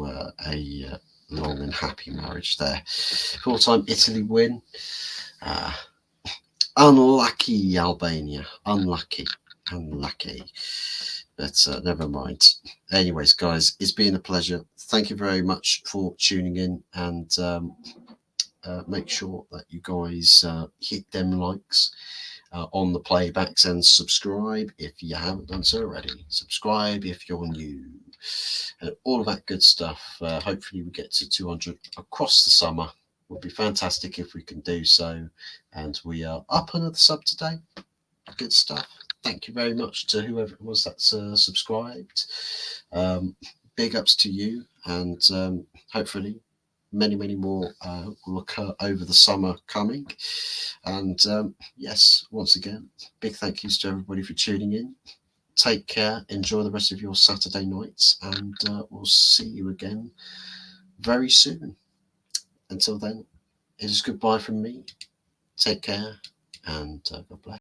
a long and happy marriage there. Full-time Italy win. Uh, unlucky Albania. Unlucky. But never mind. Anyways, guys, it's been a pleasure. Thank you very much for tuning in, and make sure that you guys hit them likes on the playbacks and subscribe if you haven't done so already. Subscribe if you're new, and all of that good stuff. Hopefully, we get to 200 across the summer. Would be fantastic if we can do so. And we are up another sub today. Good stuff. Thank you very much to whoever it was that's subscribed. Big ups to you, and hopefully many more will occur over the summer coming. And yes, once again, big thank yous to everybody for tuning in. Take care, enjoy the rest of your Saturday nights, and we'll see you again very soon. Until then, it is goodbye from me. Take care, and God bless.